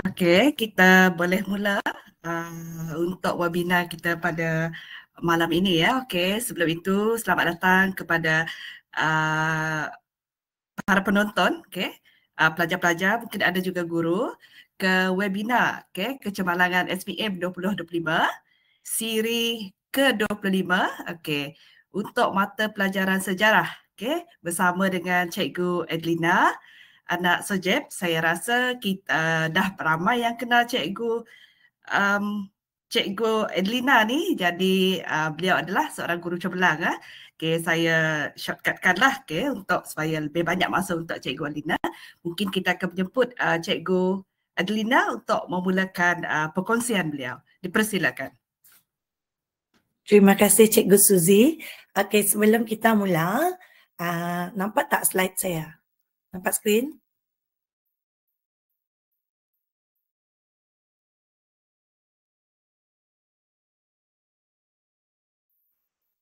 Okey, kita boleh mula untuk webinar kita pada malam ini ya. Okey, sebelum itu selamat datang kepada uh, para penonton, okey. Pelajar-pelajar, mungkin ada juga guru ke webinar, okey, Kecemerlangan SPM 2025, siri ke-25, okey, untuk mata pelajaran sejarah, okey, bersama dengan Cikgu Edlina, anak Sojep. Saya rasa kita dah ramai yang kenal Cikgu Edlina ni. Jadi beliau adalah seorang guru cemerlang. Okay, saya shortcutkanlah untuk supaya lebih banyak masa untuk Cikgu Edlina. Mungkin kita akan menjemput Cikgu Edlina untuk memulakan perkongsian beliau. Dipersilakan. Terima kasih Cikgu Suzy. Okey, sebelum kita mula, nampak tak slide saya? Nampak skrin?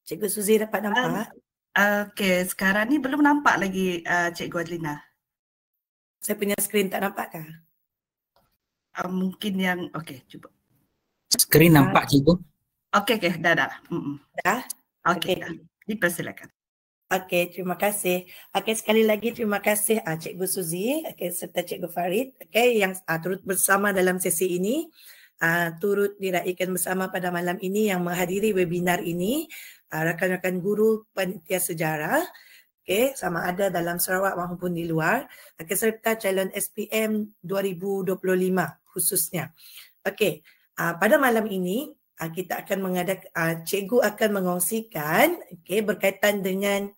Cikgu Suzy dapat nampak? Okey, sekarang ni belum nampak lagi Cikgu Edlina. Saya punya skrin tak nampak kah? Mungkin yang, okey, cuba. Skrin nampak Cikgu? Okey, dah. Dah? Okey, dah. Dipersilakan. Okey, terima kasih. Okey, sekali lagi terima kasih Cikgu Suzy, serta Cikgu Farid, yang turut bersama dalam sesi ini, turut diraikan bersama pada malam ini yang menghadiri webinar ini, rakan-rakan guru panitia sejarah, sama ada dalam Sarawak maupun di luar, serta calon SPM 2025 khususnya. Okey, pada malam ini kita akan cikgu akan mengongsikan berkaitan dengan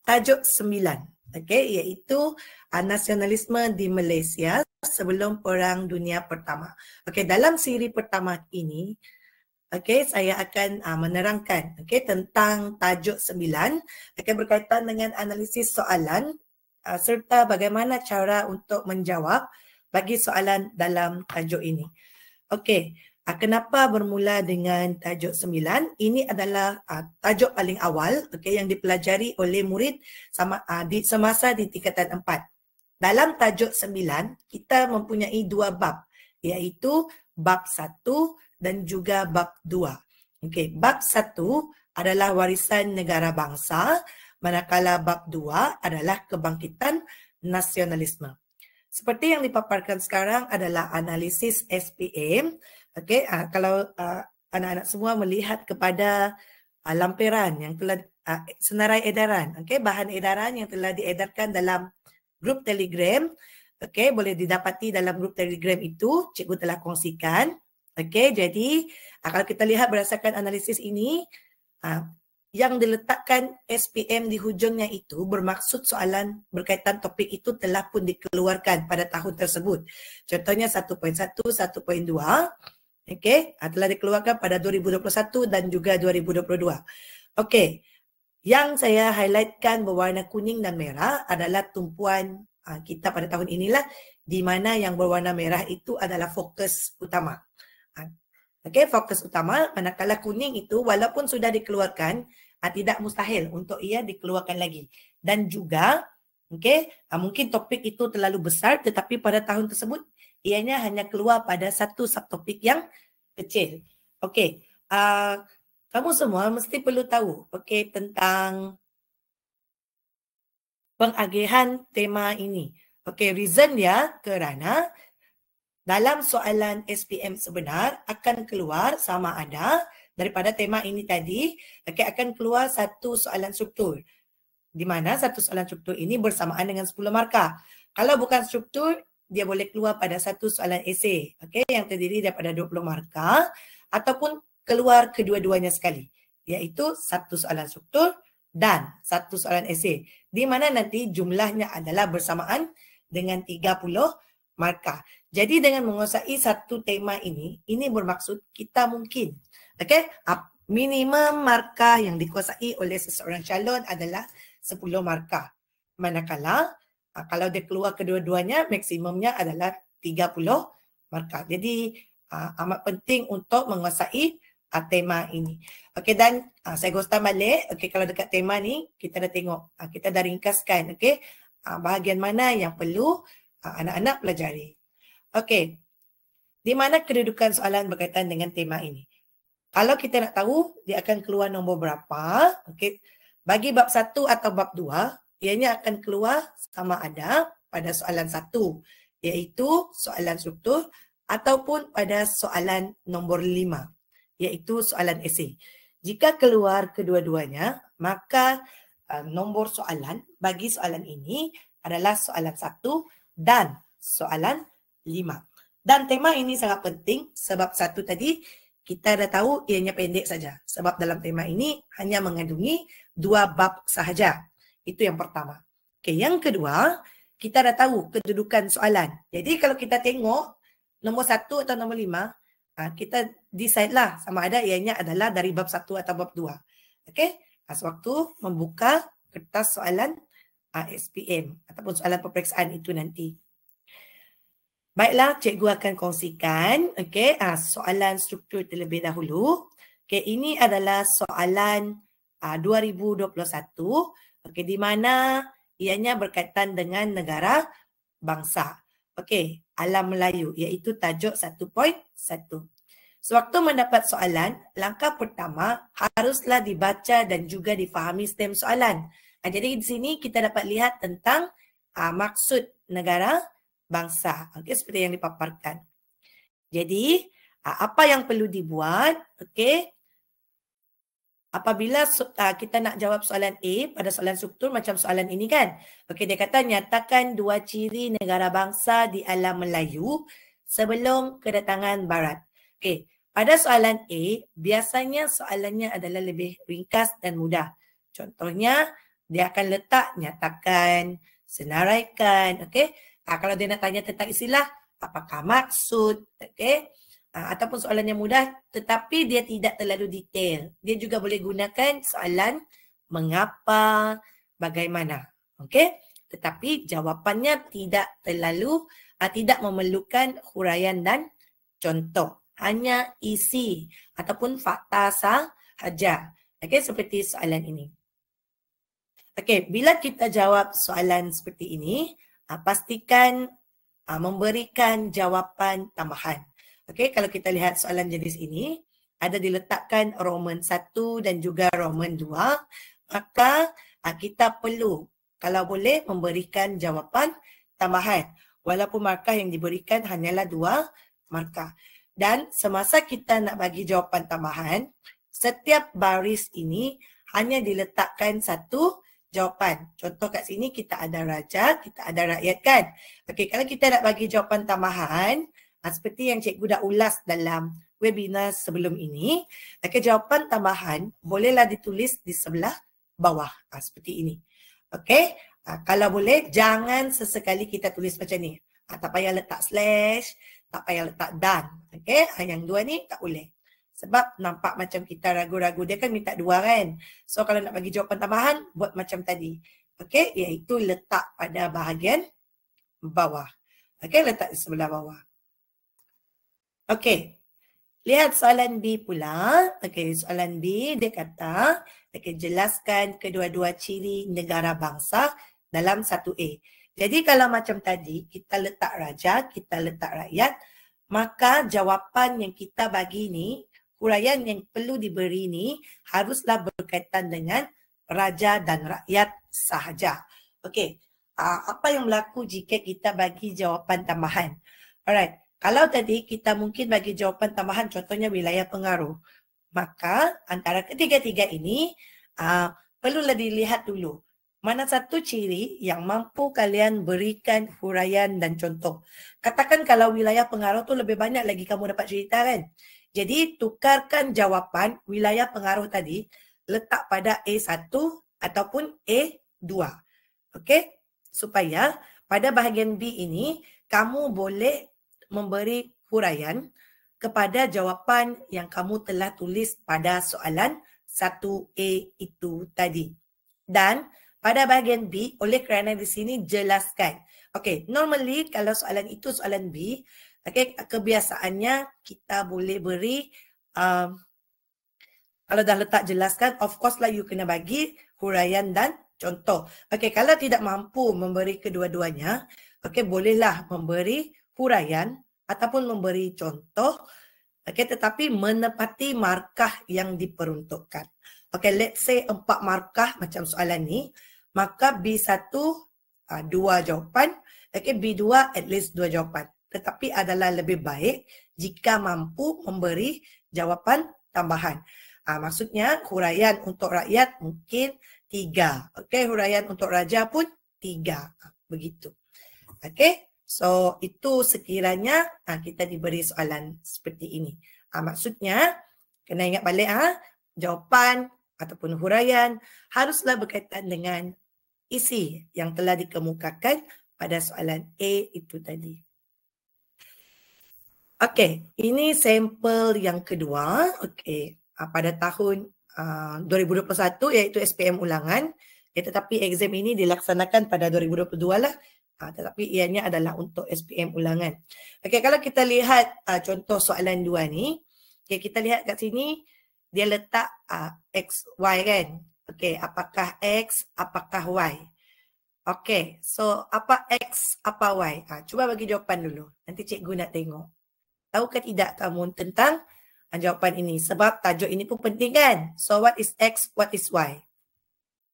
tajuk 9, iaitu nasionalisme di Malaysia sebelum Perang Dunia Pertama. Dalam siri pertama ini, saya akan menerangkan tentang tajuk 9, berkaitan dengan analisis soalan serta bagaimana cara untuk menjawab bagi soalan dalam tajuk ini. Kenapa bermula dengan tajuk 9? Ini adalah tajuk paling awal yang dipelajari oleh murid semasa di tingkatan 4. Dalam tajuk 9, kita mempunyai 2 bab, iaitu bab 1 dan juga bab 2. Bab 1 adalah warisan negara bangsa, manakala bab 2 adalah kebangkitan nasionalisme. Seperti yang dipaparkan sekarang adalah analisis SPM. Kalau anak-anak semua melihat kepada lampiran yang telah senarai edaran, bahan edaran yang telah diedarkan dalam grup Telegram, boleh didapati dalam grup Telegram itu, cikgu telah kongsikan. Jadi kalau kita lihat berdasarkan analisis ini, yang diletakkan SPM di hujungnya itu bermaksud soalan berkaitan topik itu telah pun dikeluarkan pada tahun tersebut. Contohnya 1.1, 1.2, telah dikeluarkan pada 2021 dan juga 2022. Yang saya highlightkan berwarna kuning dan merah adalah tumpuan kita pada tahun inilah, di mana yang berwarna merah itu adalah fokus utama. Fokus utama, manakala kuning itu walaupun sudah dikeluarkan, tidak mustahil untuk ia dikeluarkan lagi. Dan juga, mungkin topik itu terlalu besar, tetapi pada tahun tersebut, ianya hanya keluar pada satu subtopik yang kecil. Kamu semua mesti perlu tahu tentang pengagihan tema ini. Reason dia kerana dalam soalan SPM sebenar akan keluar sama ada daripada tema ini tadi, akan keluar satu soalan struktur. Di mana satu soalan struktur ini bersamaan dengan 10 markah. Kalau bukan struktur, dia boleh keluar pada satu soalan esei, yang terdiri daripada 20 markah, ataupun keluar kedua-duanya sekali, iaitu satu soalan struktur dan satu soalan esei. Di mana nanti jumlahnya adalah bersamaan dengan 30 markah. Jadi dengan menguasai satu tema ini bermaksud kita mungkin, minimum markah yang dikuasai oleh seseorang calon adalah 10 markah. Manakala kalau dia keluar kedua-duanya, maksimumnya adalah 30 markah. Jadi amat penting untuk menguasai tema ini. Dan saya gostan balik, kalau dekat tema ni, kita dah tengok, kita dah ringkaskan, bahagian mana yang perlu anak-anak pelajari. Di mana kedudukan soalan berkaitan dengan tema ini. Kalau kita nak tahu dia akan keluar nombor berapa, okey. Bagi bab 1 atau bab 2, ianya akan keluar sama ada pada soalan 1 iaitu soalan struktur ataupun pada soalan nombor 5 iaitu soalan esei. Jika keluar kedua-duanya, maka nombor soalan bagi soalan ini adalah soalan 1 dan soalan 5. Dan tema ini sangat penting sebab 1 tadi kita dah tahu ianya pendek saja. Sebab dalam tema ini hanya mengandungi 2 bab sahaja. Itu yang pertama. Okey, yang kedua, kita dah tahu kedudukan soalan. Jadi kalau kita tengok nombor 1 atau nombor 5, kita decide lah sama ada ianya adalah dari bab 1 atau bab 2. Okey, sewaktu membuka kertas soalan SPM ataupun soalan peperiksaan itu nanti. Baiklah, cikgu akan kongsikan soalan struktur terlebih dahulu. Okey, ini adalah soalan 2021 di mana ianya berkaitan dengan negara bangsa. Okey, alam Melayu iaitu tajuk 1.1. Sewaktu mendapat soalan, langkah pertama haruslah dibaca dan juga difahami stem soalan. Jadi di sini kita dapat lihat tentang maksud negara bangsa. Okey, seperti yang dipaparkan. Jadi, apa yang perlu dibuat? Okey. Apabila kita nak jawab soalan A pada soalan struktur macam soalan ini kan. Okey, dia kata nyatakan 2 ciri negara bangsa di alam Melayu sebelum kedatangan Barat. Okey, pada soalan A, biasanya soalannya adalah lebih ringkas dan mudah. Contohnya, dia akan letak nyatakan, senaraikan, okey. Kalau dia nak tanya tentang istilah, apakah maksud, okay? Ataupun soalan yang mudah tetapi dia tidak terlalu detail. Dia juga boleh gunakan soalan mengapa, bagaimana. Okay? Tetapi jawapannya tidak terlalu, tidak memerlukan huraian dan contoh. Hanya isi ataupun fakta sahaja. Okay? Seperti soalan ini. Okay, bila kita jawab soalan seperti ini, pastikan memberikan jawapan tambahan. Okey, kalau kita lihat soalan jenis ini, ada diletakkan Roman 1 dan juga Roman 2, maka kita perlu, kalau boleh, memberikan jawapan tambahan. Walaupun markah yang diberikan hanyalah 2 markah. Dan semasa kita nak bagi jawapan tambahan, setiap baris ini hanya diletakkan 1 jawapan. Contoh kat sini kita ada raja, kita ada rakyat kan. Okey, kalau kita nak bagi jawapan tambahan, seperti yang cikgu dah ulas dalam webinar sebelum ini, jawapan tambahan bolehlah ditulis di sebelah bawah. Seperti ini. Okey, kalau boleh jangan sesekali kita tulis macam ni. Tak payah letak slash, tak payah letak dan. Okey, yang 2 ni tak boleh. Sebab nampak macam kita ragu-ragu. Dia kan minta 2 kan. So kalau nak bagi jawapan tambahan, buat macam tadi. Okey, iaitu letak pada bahagian bawah. Okey, letak di sebelah bawah. Okey, lihat soalan B pula. Okey, soalan B dia kata, jelaskan kedua-dua ciri negara bangsa dalam 1A. Jadi kalau macam tadi, kita letak raja, kita letak rakyat, maka jawapan yang kita bagi ni, huraian yang perlu diberi ni haruslah berkaitan dengan raja dan rakyat sahaja. Okey, apa yang berlaku jika kita bagi jawapan tambahan? Alright, kalau tadi kita mungkin bagi jawapan tambahan contohnya wilayah pengaruh, maka antara ketiga-tiga ini perlulah dilihat dulu. Mana satu ciri yang mampu kalian berikan huraian dan contoh. Katakan kalau wilayah pengaruh tu lebih banyak lagi kamu dapat cerita kan? Jadi tukarkan jawapan wilayah pengaruh tadi letak pada A1 ataupun A2. Okey? Supaya pada bahagian B ini kamu boleh memberi huraian kepada jawapan yang kamu telah tulis pada soalan 1A itu tadi. Dan pada bahagian B, oleh kerana di sini jelaskan. Okey, normally kalau soalan itu soalan B, okay, kebiasaannya kita boleh beri, kalau dah letak jelaskan, of course lah you kena bagi huraian dan contoh. Okey, kalau tidak mampu memberi kedua-duanya, okey, bolehlah memberi huraian ataupun memberi contoh, okay, tetapi menepati markah yang diperuntukkan. Okay, let's say 4 markah macam soalan ni, maka B1 2 jawapan, okay, B2 at least 2 jawapan. Tetapi adalah lebih baik jika mampu memberi jawapan tambahan. Maksudnya huraian untuk rakyat mungkin 3. Okay, huraian untuk raja pun 3. Begitu. Okay, so itu sekiranya kita diberi soalan seperti ini. Maksudnya kena ingat balik jawapan ataupun huraian haruslah berkaitan dengan isi yang telah dikemukakan pada soalan A itu tadi. Okey, ini sampel yang kedua. Okey, pada tahun 2021 iaitu SPM ulangan. Tetapi exam ini dilaksanakan pada 2022 lah. Tetapi ianya adalah untuk SPM ulangan. Okey, kalau kita lihat contoh soalan 2 ni, okay, kita lihat kat sini dia letak X, Y kan. Okey, apakah X, apakah Y? Okey, so apa X, apa Y? Cuba bagi jawapan dulu. Nanti cikgu nak tengok. Tahukah tidak kamu tentang jawapan ini? Sebab tajuk ini pun penting kan? So what is X, what is Y?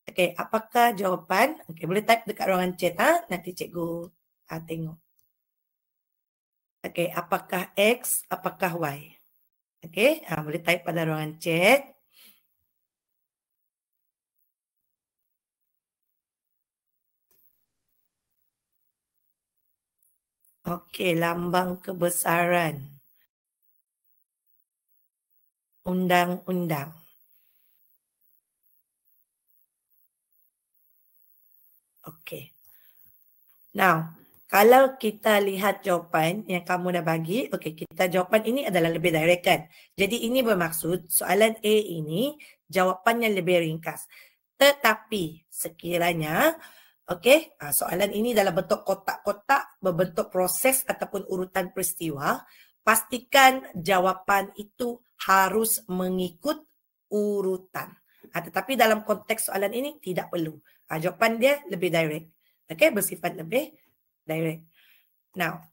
Okey, apakah jawapan? Okey, boleh type dekat ruangan chat nanti cikgu tengok. Okey, apakah X, apakah Y? Okey, boleh type pada ruangan chat. Okey, lambang kebesaran. Undang-undang. Okey. Now, kalau kita lihat jawapan yang kamu dah bagi, okey, kita jawapan ini adalah lebih direct kan. Jadi ini bermaksud soalan A ini jawapannya lebih ringkas. Tetapi sekiranya okey, soalan ini dalam bentuk kotak-kotak berbentuk proses ataupun urutan peristiwa, pastikan jawapan itu harus mengikut urutan. Tetapi dalam konteks soalan ini tidak perlu. Jawapan dia lebih direct. Okey, bersifat lebih direct. Now,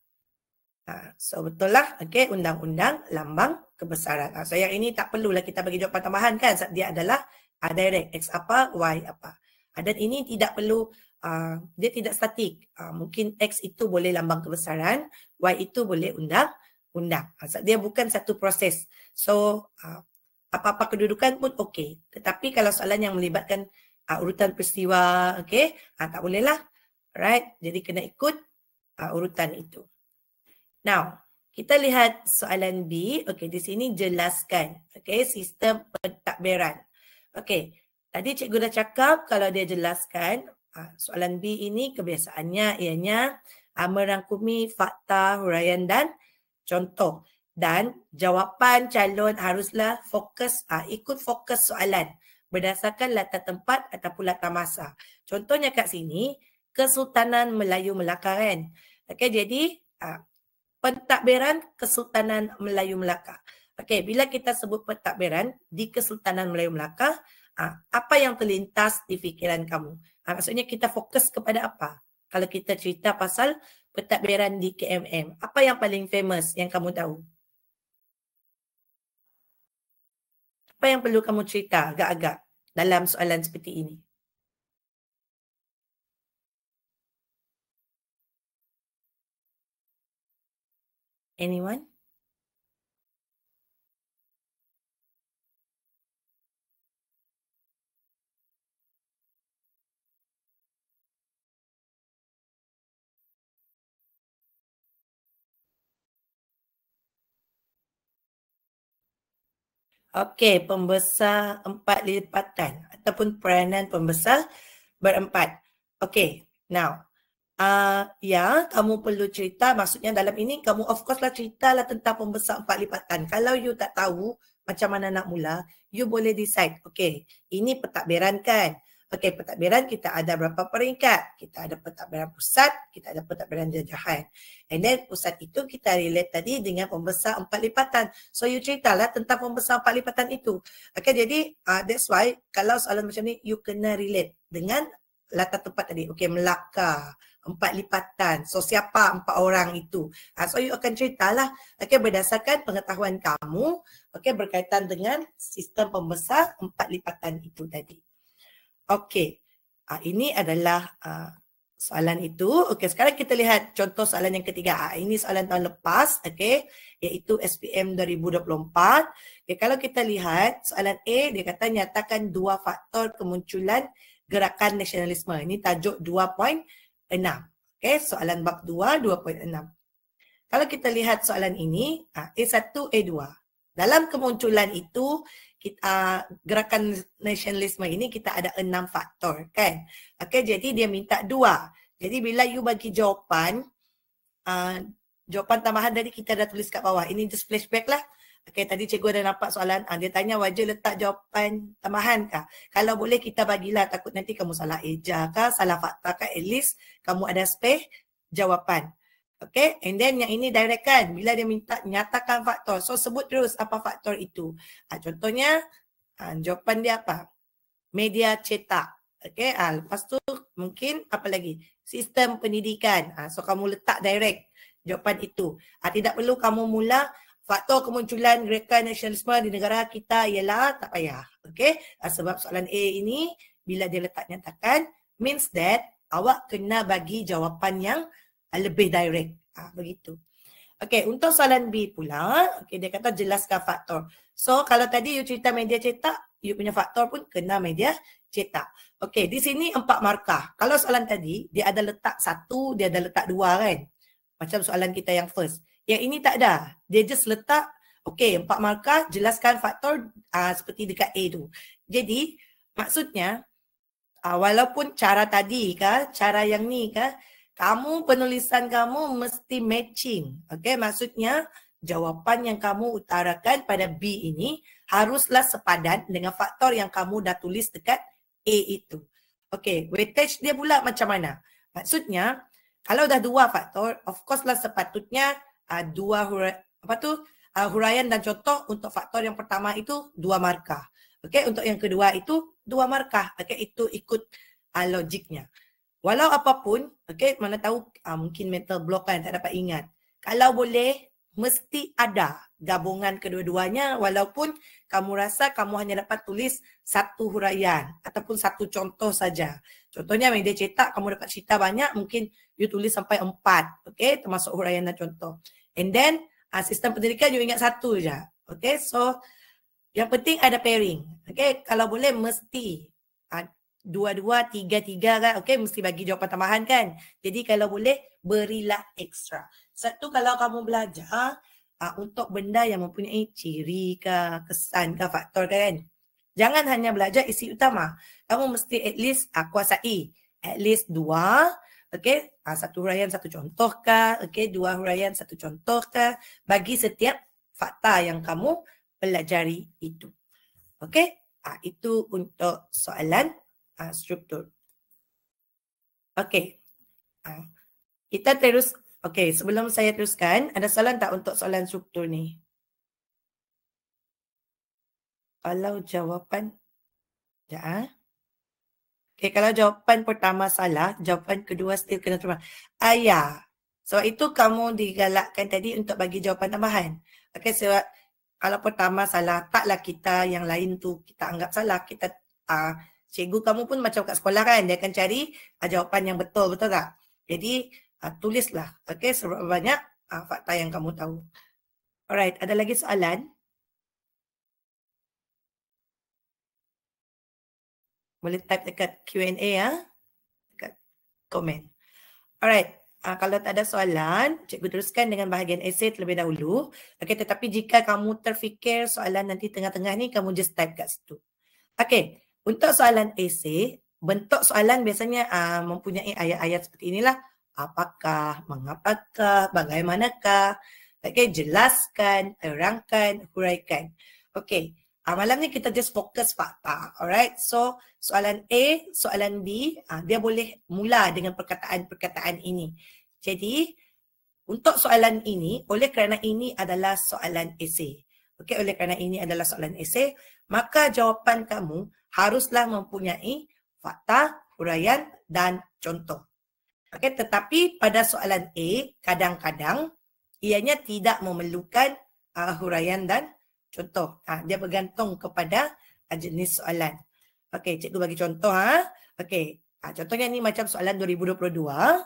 so betul lah. Okey, undang-undang lambang kebesaran. So yang ini tak perlulah kita bagi jawapan tambahan kan. Dia adalah direct. X apa, Y apa. Dan ini tidak perlu, dia tidak statik. Mungkin X itu boleh lambang kebesaran, Y itu boleh undang-undang. Dia bukan satu proses. So, apa-apa kedudukan pun okey. Tetapi kalau soalan yang melibatkan urutan peristiwa, okey, tak boleh lah. Right? Jadi kena ikut urutan itu. Now, kita lihat soalan B. Okey, di sini jelaskan, okey, sistem pentadbiran. Okey, tadi cikgu dah cakap kalau dia jelaskan soalan B ini kebiasaannya ianya merangkumi fakta, huraian dan contoh. Dan jawapan calon haruslah fokus, ikut fokus soalan berdasarkan latar tempat ataupun latar masa. Contohnya kat sini, Kesultanan Melayu Melaka kan. Okey, jadi pentadbiran Kesultanan Melayu Melaka. Okey, bila kita sebut pentadbiran di Kesultanan Melayu Melaka, apa yang terlintas di fikiran kamu? Maksudnya kita fokus kepada apa? Kalau kita cerita pasal pentadbiran di KMM, apa yang paling famous yang kamu tahu? Apa yang perlu kamu cerita agak-agak dalam soalan seperti ini? Anyone? Okey, pembesar 4 lipatan ataupun peranan pembesar berempat. Okey, now ya, kamu perlu cerita, maksudnya dalam ini kamu of course lah ceritalah tentang pembesar 4 lipatan. Kalau you tak tahu macam mana nak mula, you boleh decide, okey, ini pentadbiran kan. Okey, pentadbiran kita ada berapa peringkat? Kita ada pentadbiran pusat, kita ada pentadbiran jajahan. And then pusat itu kita relate tadi dengan pembesar 4 lipatan. So you ceritalah tentang pembesar 4 lipatan itu. Okey, jadi that's why kalau soalan macam ni you kena relate dengan latar tempat tadi. Okey, Melaka, 4 lipatan. So siapa 4 orang itu? So you akan ceritalah, okey, berdasarkan pengetahuan kamu, okey, berkaitan dengan sistem pembesar 4 lipatan itu tadi. Okey. Ini adalah soalan itu. Okey, sekarang kita lihat contoh soalan yang ketiga. Ini soalan tahun lepas, okey, iaitu SPM 2024. Okay, kalau kita lihat soalan A, dia kata nyatakan 2 faktor kemunculan gerakan nasionalisme. Ini tajuk 2.6. Okey, soalan bab 2, 2.6. Kalau kita lihat soalan ini, A1, A2. Dalam kemunculan itu, gerakan nasionalisme ini kita ada 6 faktor, kan? Okey, jadi dia minta 2. Jadi bila you bagi jawapan, jawapan tambahan tadi kita dah tulis kat bawah. Ini just flashback lah. Okey, tadi cikgu ada nampak soalan, dia tanya wajib letak jawapan tambahan kah? Kalau boleh kita bagilah, takut nanti kamu salah eja kah, salah fakta kah, at least kamu ada space jawapan. Okey, and then yang ini direct kan, bila dia minta nyatakan faktor, so sebut terus apa faktor itu. Contohnya, jawapan dia apa? Media cetak. Okey, lepas tu mungkin apa lagi? Sistem pendidikan. So kamu letak direct jawapan itu. Tidak perlu kamu mula faktor kemunculan gerakan nasionalisme di negara kita ialah, tak payah. Okey, sebab soalan A ini bila dia letak nyatakan means that awak kena bagi jawapan yang lebih direct. Begitu. Okey, untuk soalan B pula, okey, dia kata jelaskan faktor. So kalau tadi you cerita media cetak, you punya faktor pun kena media cetak. Okey, di sini 4 markah. Kalau soalan tadi dia ada letak 1, dia ada letak 2 kan. Macam soalan kita yang first. Yang ini tak ada. Dia just letak, okey, 4 markah, jelaskan faktor seperti dekat A tu. Jadi, maksudnya, walaupun cara tadi kah, cara yang ni kah, kamu penulisan kamu mesti matching. Okey, maksudnya, jawapan yang kamu utarakan pada B ini haruslah sepadan dengan faktor yang kamu dah tulis dekat A itu. Okey, weightage dia pula macam mana? Maksudnya, kalau dah 2 faktor, of course lah sepatutnya huraian dan contoh untuk faktor yang pertama itu 2 markah. Okey, untuk yang kedua itu 2 markah. Okey, itu ikut logiknya. Walau apapun, okey, mana tahu mungkin mental block kan, tak dapat ingat. Kalau boleh, mesti ada gabungan kedua-duanya walaupun kamu rasa kamu hanya dapat tulis 1 huraian ataupun 1 contoh saja. Contohnya media cetak, kamu dapat cerita banyak, mungkin you tulis sampai 4, okey, termasuk huraian dan contoh. And then, sistem pendidikan you ingat 1 je. Okey, so yang penting ada pairing. Okey, kalau boleh mesti 2-2, 3-3 kan. Okey, mesti bagi jawapan tambahan kan. Jadi kalau boleh berilah ekstra. Satu, kalau kamu belajar untuk benda yang mempunyai ciri ke, kesan ke, faktor kan. Jangan hanya belajar isi utama. Kamu mesti at least kuasai. At least 2. Okey, 1 huraian 1 contoh kah? Okey, 2 huraian 1 contoh kah? Bagi setiap fakta yang kamu pelajari itu. Okey, itu untuk soalan struktur. Okey, kita terus. Okey, sebelum saya teruskan, ada soalan tak untuk soalan struktur ni? Kalau jawapan, okay, kalau jawapan pertama salah, jawapan kedua still kena terima. Ya. Sebab itu kamu digalakkan tadi untuk bagi jawapan tambahan. Okay, sebab kalau pertama salah, taklah kita yang lain tu kita anggap salah. Kita, cikgu kamu pun macam kat sekolah kan, dia akan cari jawapan yang betul, betul tak? Jadi, tulislah. Okay, seberapa banyak fakta yang kamu tahu. Alright, ada lagi soalan? Boleh type dekat Q&A ya. Dekat komen. Alright. Kalau tak ada soalan, cikgu teruskan dengan bahagian esei terlebih dahulu. Okay, tetapi jika kamu terfikir soalan nanti tengah-tengah ni, kamu just type kat situ. Okay, untuk soalan esei, bentuk soalan biasanya mempunyai ayat-ayat seperti inilah. Apakah, mengapakah, bagaimanakah. Okay, jelaskan, terangkan, huraikan. Okay. Malam ni kita just fokus fakta. Alright, so soalan A, soalan B, dia boleh mula dengan perkataan-perkataan ini. Jadi, untuk soalan ini, oleh kerana ini adalah soalan esei. Okay, oleh kerana ini adalah soalan esei, maka jawapan kamu haruslah mempunyai fakta, huraian dan contoh. Okey, tetapi pada soalan A, kadang-kadang ianya tidak memerlukan huraian dan contoh. Dia bergantung kepada jenis soalan. Okey, cikgu bagi contoh. Okey, contohnya ni macam soalan 2022.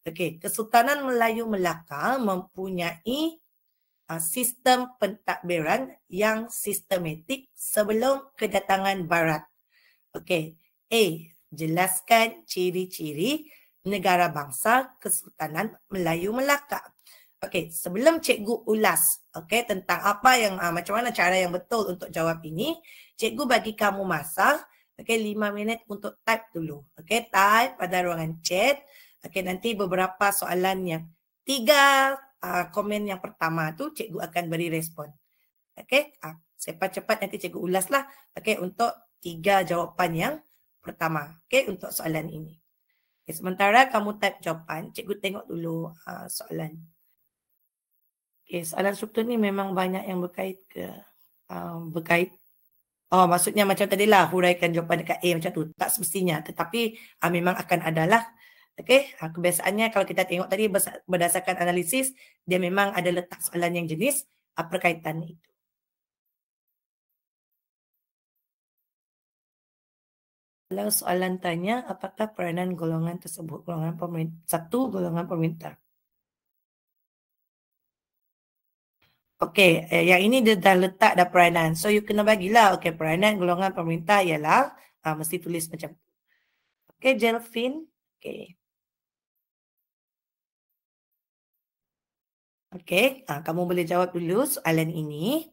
Okey, Kesultanan Melayu Melaka mempunyai sistem pentadbiran yang sistematik sebelum kedatangan Barat. Okey, A, jelaskan ciri-ciri negara bangsa Kesultanan Melayu Melaka. Okey, sebelum cikgu ulas tentang apa yang macam mana cara yang betul untuk jawab ini, cikgu bagi kamu masa 5 minit untuk type dulu. Okey, type pada ruangan chat. Okey, nanti beberapa soalan yang 3 komen yang pertama tu cikgu akan beri respon. Okey, cepat-cepat nanti cikgu ulaslah untuk 3 jawapan yang pertama. Okey, untuk soalan ini. Okay, sementara kamu type jawapan, cikgu tengok dulu soalan. Okay, soalan struktur ni memang banyak yang berkait ke berkait. Oh, maksudnya macam tadilah huraikan jawapan dekat A macam tu. Tak semestinya, tetapi memang akan adalah. Okay, kebiasaannya kalau kita tengok tadi berdasarkan analisis, dia memang ada letak soalan yang jenis perkaitan itu. Kalau soalan tanya, apakah peranan golongan tersebut? Golongan pemerintah. 1, golongan pemerintah. Okey, yang ini dia dah letak dah peranan. So, you kena bagilah. Okey, peranan golongan pemerintah ialah mesti tulis macam tu. Okey, Jelfin. Okey. Okey, kamu boleh jawab dulu soalan ini.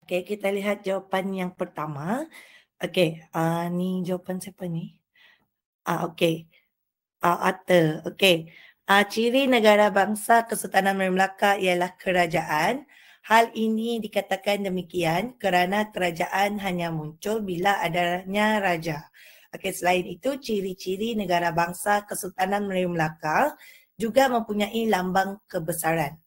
Okey, kita lihat jawapan yang pertama. Okey, ni jawapan siapa ni? Okey. Arthur. Okey. Ciri negara bangsa Kesultanan Melayu Melaka ialah kerajaan. Hal ini dikatakan demikian kerana kerajaan hanya muncul bila adanya raja. Okey, selain itu ciri-ciri negara bangsa Kesultanan Melayu Melaka juga mempunyai lambang kebesaran.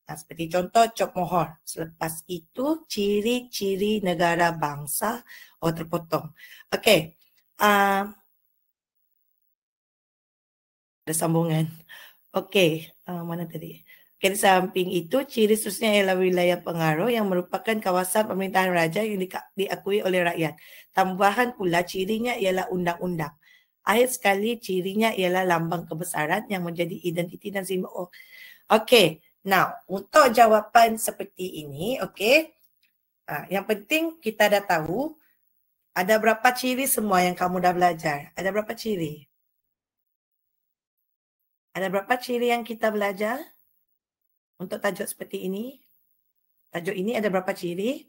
Seperti contoh Cop Mohor. Selepas itu ciri-ciri negara bangsa terpotong. Okey. Ada sambungan. Okey, mana tadi? Okey, di samping itu ciri seterusnya ialah wilayah pengaruh yang merupakan kawasan pemerintahan raja yang diakui oleh rakyat. Tambahan pula cirinya ialah undang-undang. Akhir sekali cirinya ialah lambang kebesaran yang menjadi identiti dan simbol. Okey, now untuk jawapan seperti ini, okey. Yang penting kita dah tahu ada berapa ciri semua yang kamu dah belajar. Ada berapa ciri? Ada berapa ciri yang kita belajar untuk tajuk seperti ini? Tajuk ini ada berapa ciri?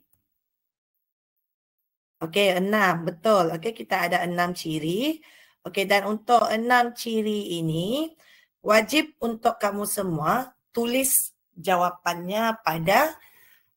Okey, 6. Betul. Okey, kita ada 6 ciri. Okey, dan untuk 6 ciri ini, wajib untuk kamu semua tulis jawapannya pada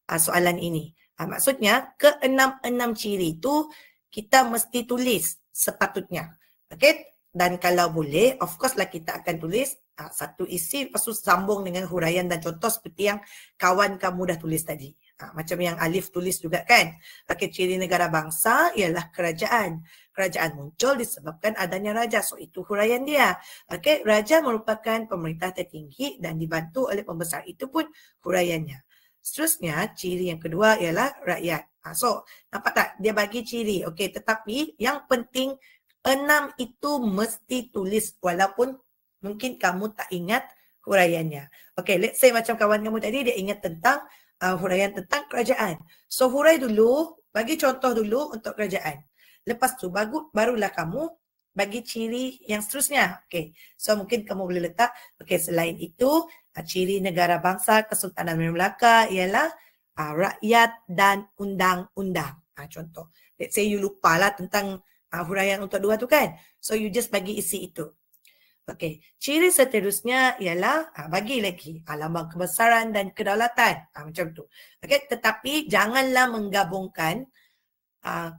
soalan ini. Maksudnya, ke-6 ciri itu kita mesti tulis sepatutnya. Okey, dan kalau boleh, of course lah kita akan tulis satu isi, lepas tu sambung dengan huraian dan contoh seperti yang kawan kamu dah tulis tadi. Macam yang Alif tulis juga kan. Okey, ciri negara bangsa ialah kerajaan. Kerajaan muncul disebabkan adanya raja. So, itu huraian dia. Okey, raja merupakan pemerintah tertinggi dan dibantu oleh pembesar. Itu pun huraiannya. Seterusnya, ciri yang kedua ialah rakyat. So, nampak tak? Dia bagi ciri. Okey, tetapi yang penting 6 itu mesti tulis walaupun mungkin kamu tak ingat huraiannya. Okey, let's say macam kawan kamu tadi dia ingat tentang huraian tentang kerajaan. So, hurai dulu, bagi contoh dulu untuk kerajaan. Lepas tu barulah kamu bagi ciri yang seterusnya. Okey, so mungkin kamu boleh letak, okey, selain itu, ciri negara bangsa Kesultanan Melayu Melaka ialah rakyat dan undang-undang. Contoh, let's say you lupalah tentang huraian untuk dua tu kan. So, you just bagi isi itu. Okey, ciri seterusnya ialah bagi lagi lambang kebesaran dan kedaulatan. Macam tu. Okey, tetapi janganlah menggabungkan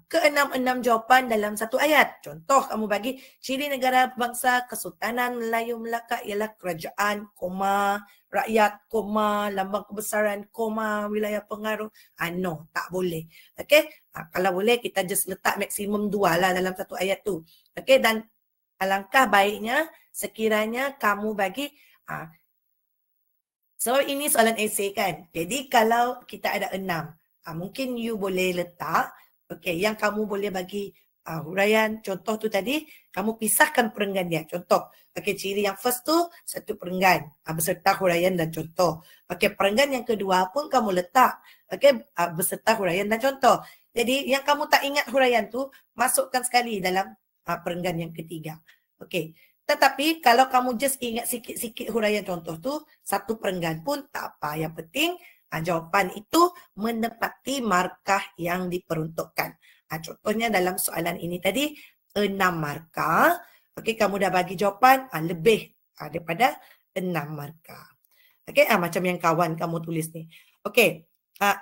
ke-6 jawapan dalam satu ayat. Contoh kamu bagi ciri negara bangsa Kesultanan Melayu Melaka ialah kerajaan, koma, rakyat, koma, lambang kebesaran, koma, wilayah pengaruh. No, tak boleh. Okey, kalau boleh kita just letak maksimum 2 lah dalam satu ayat tu. Okey, dan alangkah baiknya sekiranya kamu bagi sebab ini soalan esei kan. Jadi kalau kita ada 6, mungkin you boleh letak, okey, yang kamu boleh bagi huraian contoh tu tadi, kamu pisahkan perenggan dia. Contoh, okey, ciri yang first tu satu perenggan beserta huraian dan contoh. Okey, perenggan yang kedua pun kamu letak, okey, beserta huraian dan contoh. Jadi yang kamu tak ingat huraian tu, masukkan sekali dalam perenggan yang ketiga. Okey. Tetapi kalau kamu just ingat sikit-sikit huraian contoh tu, satu perenggan pun tak apa. Yang penting jawapan itu menepati markah yang diperuntukkan. Contohnya dalam soalan ini tadi 6 markah. Okey, kamu dah bagi jawapan lebih daripada 6 markah. Okey, macam yang kawan kamu tulis ni. Okey,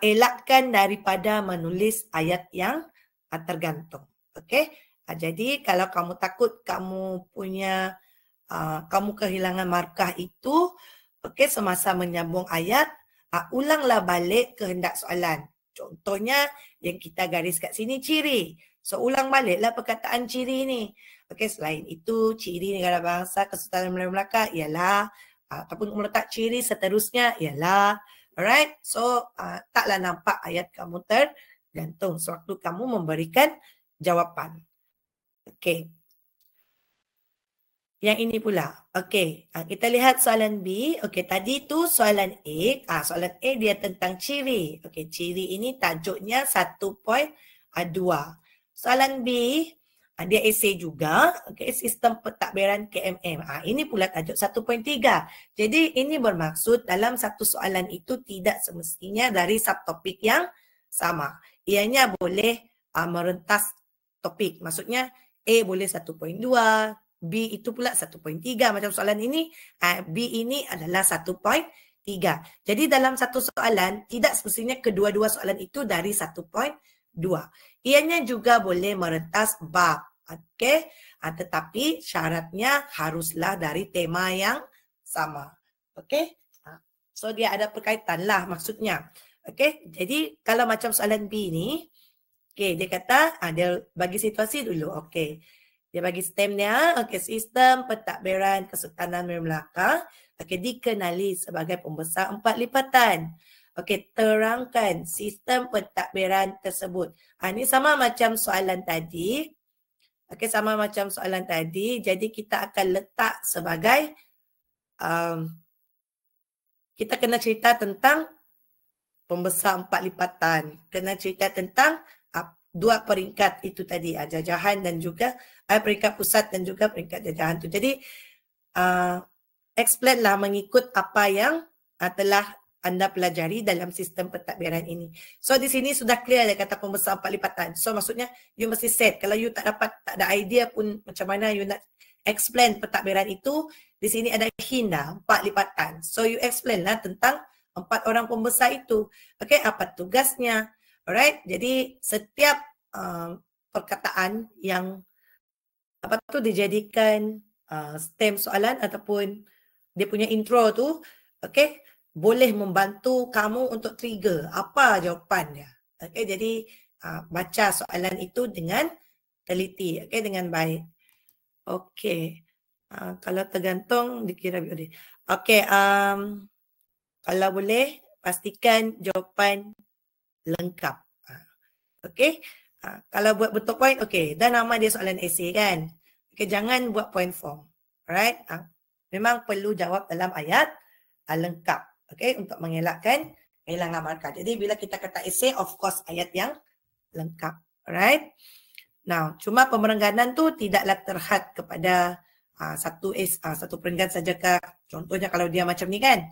elakkan daripada menulis ayat yang tergantung. Okey. Jadi kalau kamu takut kamu punya kamu kehilangan markah itu, okey, semasa menyambung ayat, ulanglah balik kehendak soalan. Contohnya yang kita garis kat sini ciri. So ulang baliklah perkataan ciri ni. Okey, selain itu ciri negara bangsa Kesultanan Melayu Melaka ialah ataupun meletak ciri seterusnya ialah, alright. So taklah nampak ayat kamu tergantung sewaktu kamu memberikan jawapan. Okey. Yang ini pula. Okey. Kita lihat soalan B. Okey, tadi tu soalan A. Soalan A dia tentang ciri. Okey, ciri ini tajuknya 1.2. Soalan B, dia esei juga. Okey, sistem pentadbiran KMM. Ini pula tajuk 1.3. Jadi ini bermaksud dalam satu soalan itu tidak semestinya dari subtopik yang sama. Ianya boleh merentas topik. Maksudnya A boleh 1.2, B itu pula 1.3. Macam soalan ini, B ini adalah 1.3. Jadi dalam satu soalan, tidak semestinya kedua-dua soalan itu dari 1.2. Ianya juga boleh merentas bab. Okey, tetapi syaratnya haruslah dari tema yang sama. Okey, so dia ada perkaitan lah maksudnya. Okey, jadi kalau macam soalan B ni, okey, dia kata dia bagi situasi dulu. Okey, dia bagi stemnya. Okey, sistem pentadbiran Kesultanan Melaka dikenali sebagai pembesar 4 lipatan. Okey, terangkan sistem pentadbiran tersebut. Ini sama macam soalan tadi. Okey, sama macam soalan tadi. Jadi kita akan letak sebagai kita kena cerita tentang pembesar 4 lipatan. Kena cerita tentang dua peringkat itu tadi, jajahan dan juga peringkat pusat dan juga peringkat jajahan tu. Jadi explain lah mengikut apa yang telah anda pelajari dalam sistem pentadbiran ini. So di sini sudah clear dia kata pembesar 4 lipatan. So maksudnya you mesti set. Kalau you tak ada idea pun macam mana you nak explain pentadbiran itu, di sini ada hint dah 4 lipatan. So you explain lah tentang 4 orang pembesar itu. Okay, apa tugasnya? Alright, jadi setiap perkataan yang dijadikan stem soalan ataupun dia punya intro tu, okay, boleh membantu kamu untuk trigger apa jawapannya. Okay, jadi baca soalan itu dengan teliti, okay, dengan baik. Okay, kalau tergantung dikira boleh. Okay, kalau boleh pastikan jawapan lengkap. Okay, kalau buat betul point, okay, dan nama dia soalan esei kan. Okay, jangan buat point form. Alright, memang perlu jawab dalam ayat lengkap. Okay, untuk mengelakkan kehilangan markah. Jadi bila kita kata esei, of course ayat yang lengkap. Alright. Now, cuma pemerengganan tu tidaklah terhad kepada satu peringkat sajakah. Contohnya kalau dia macam ni kan.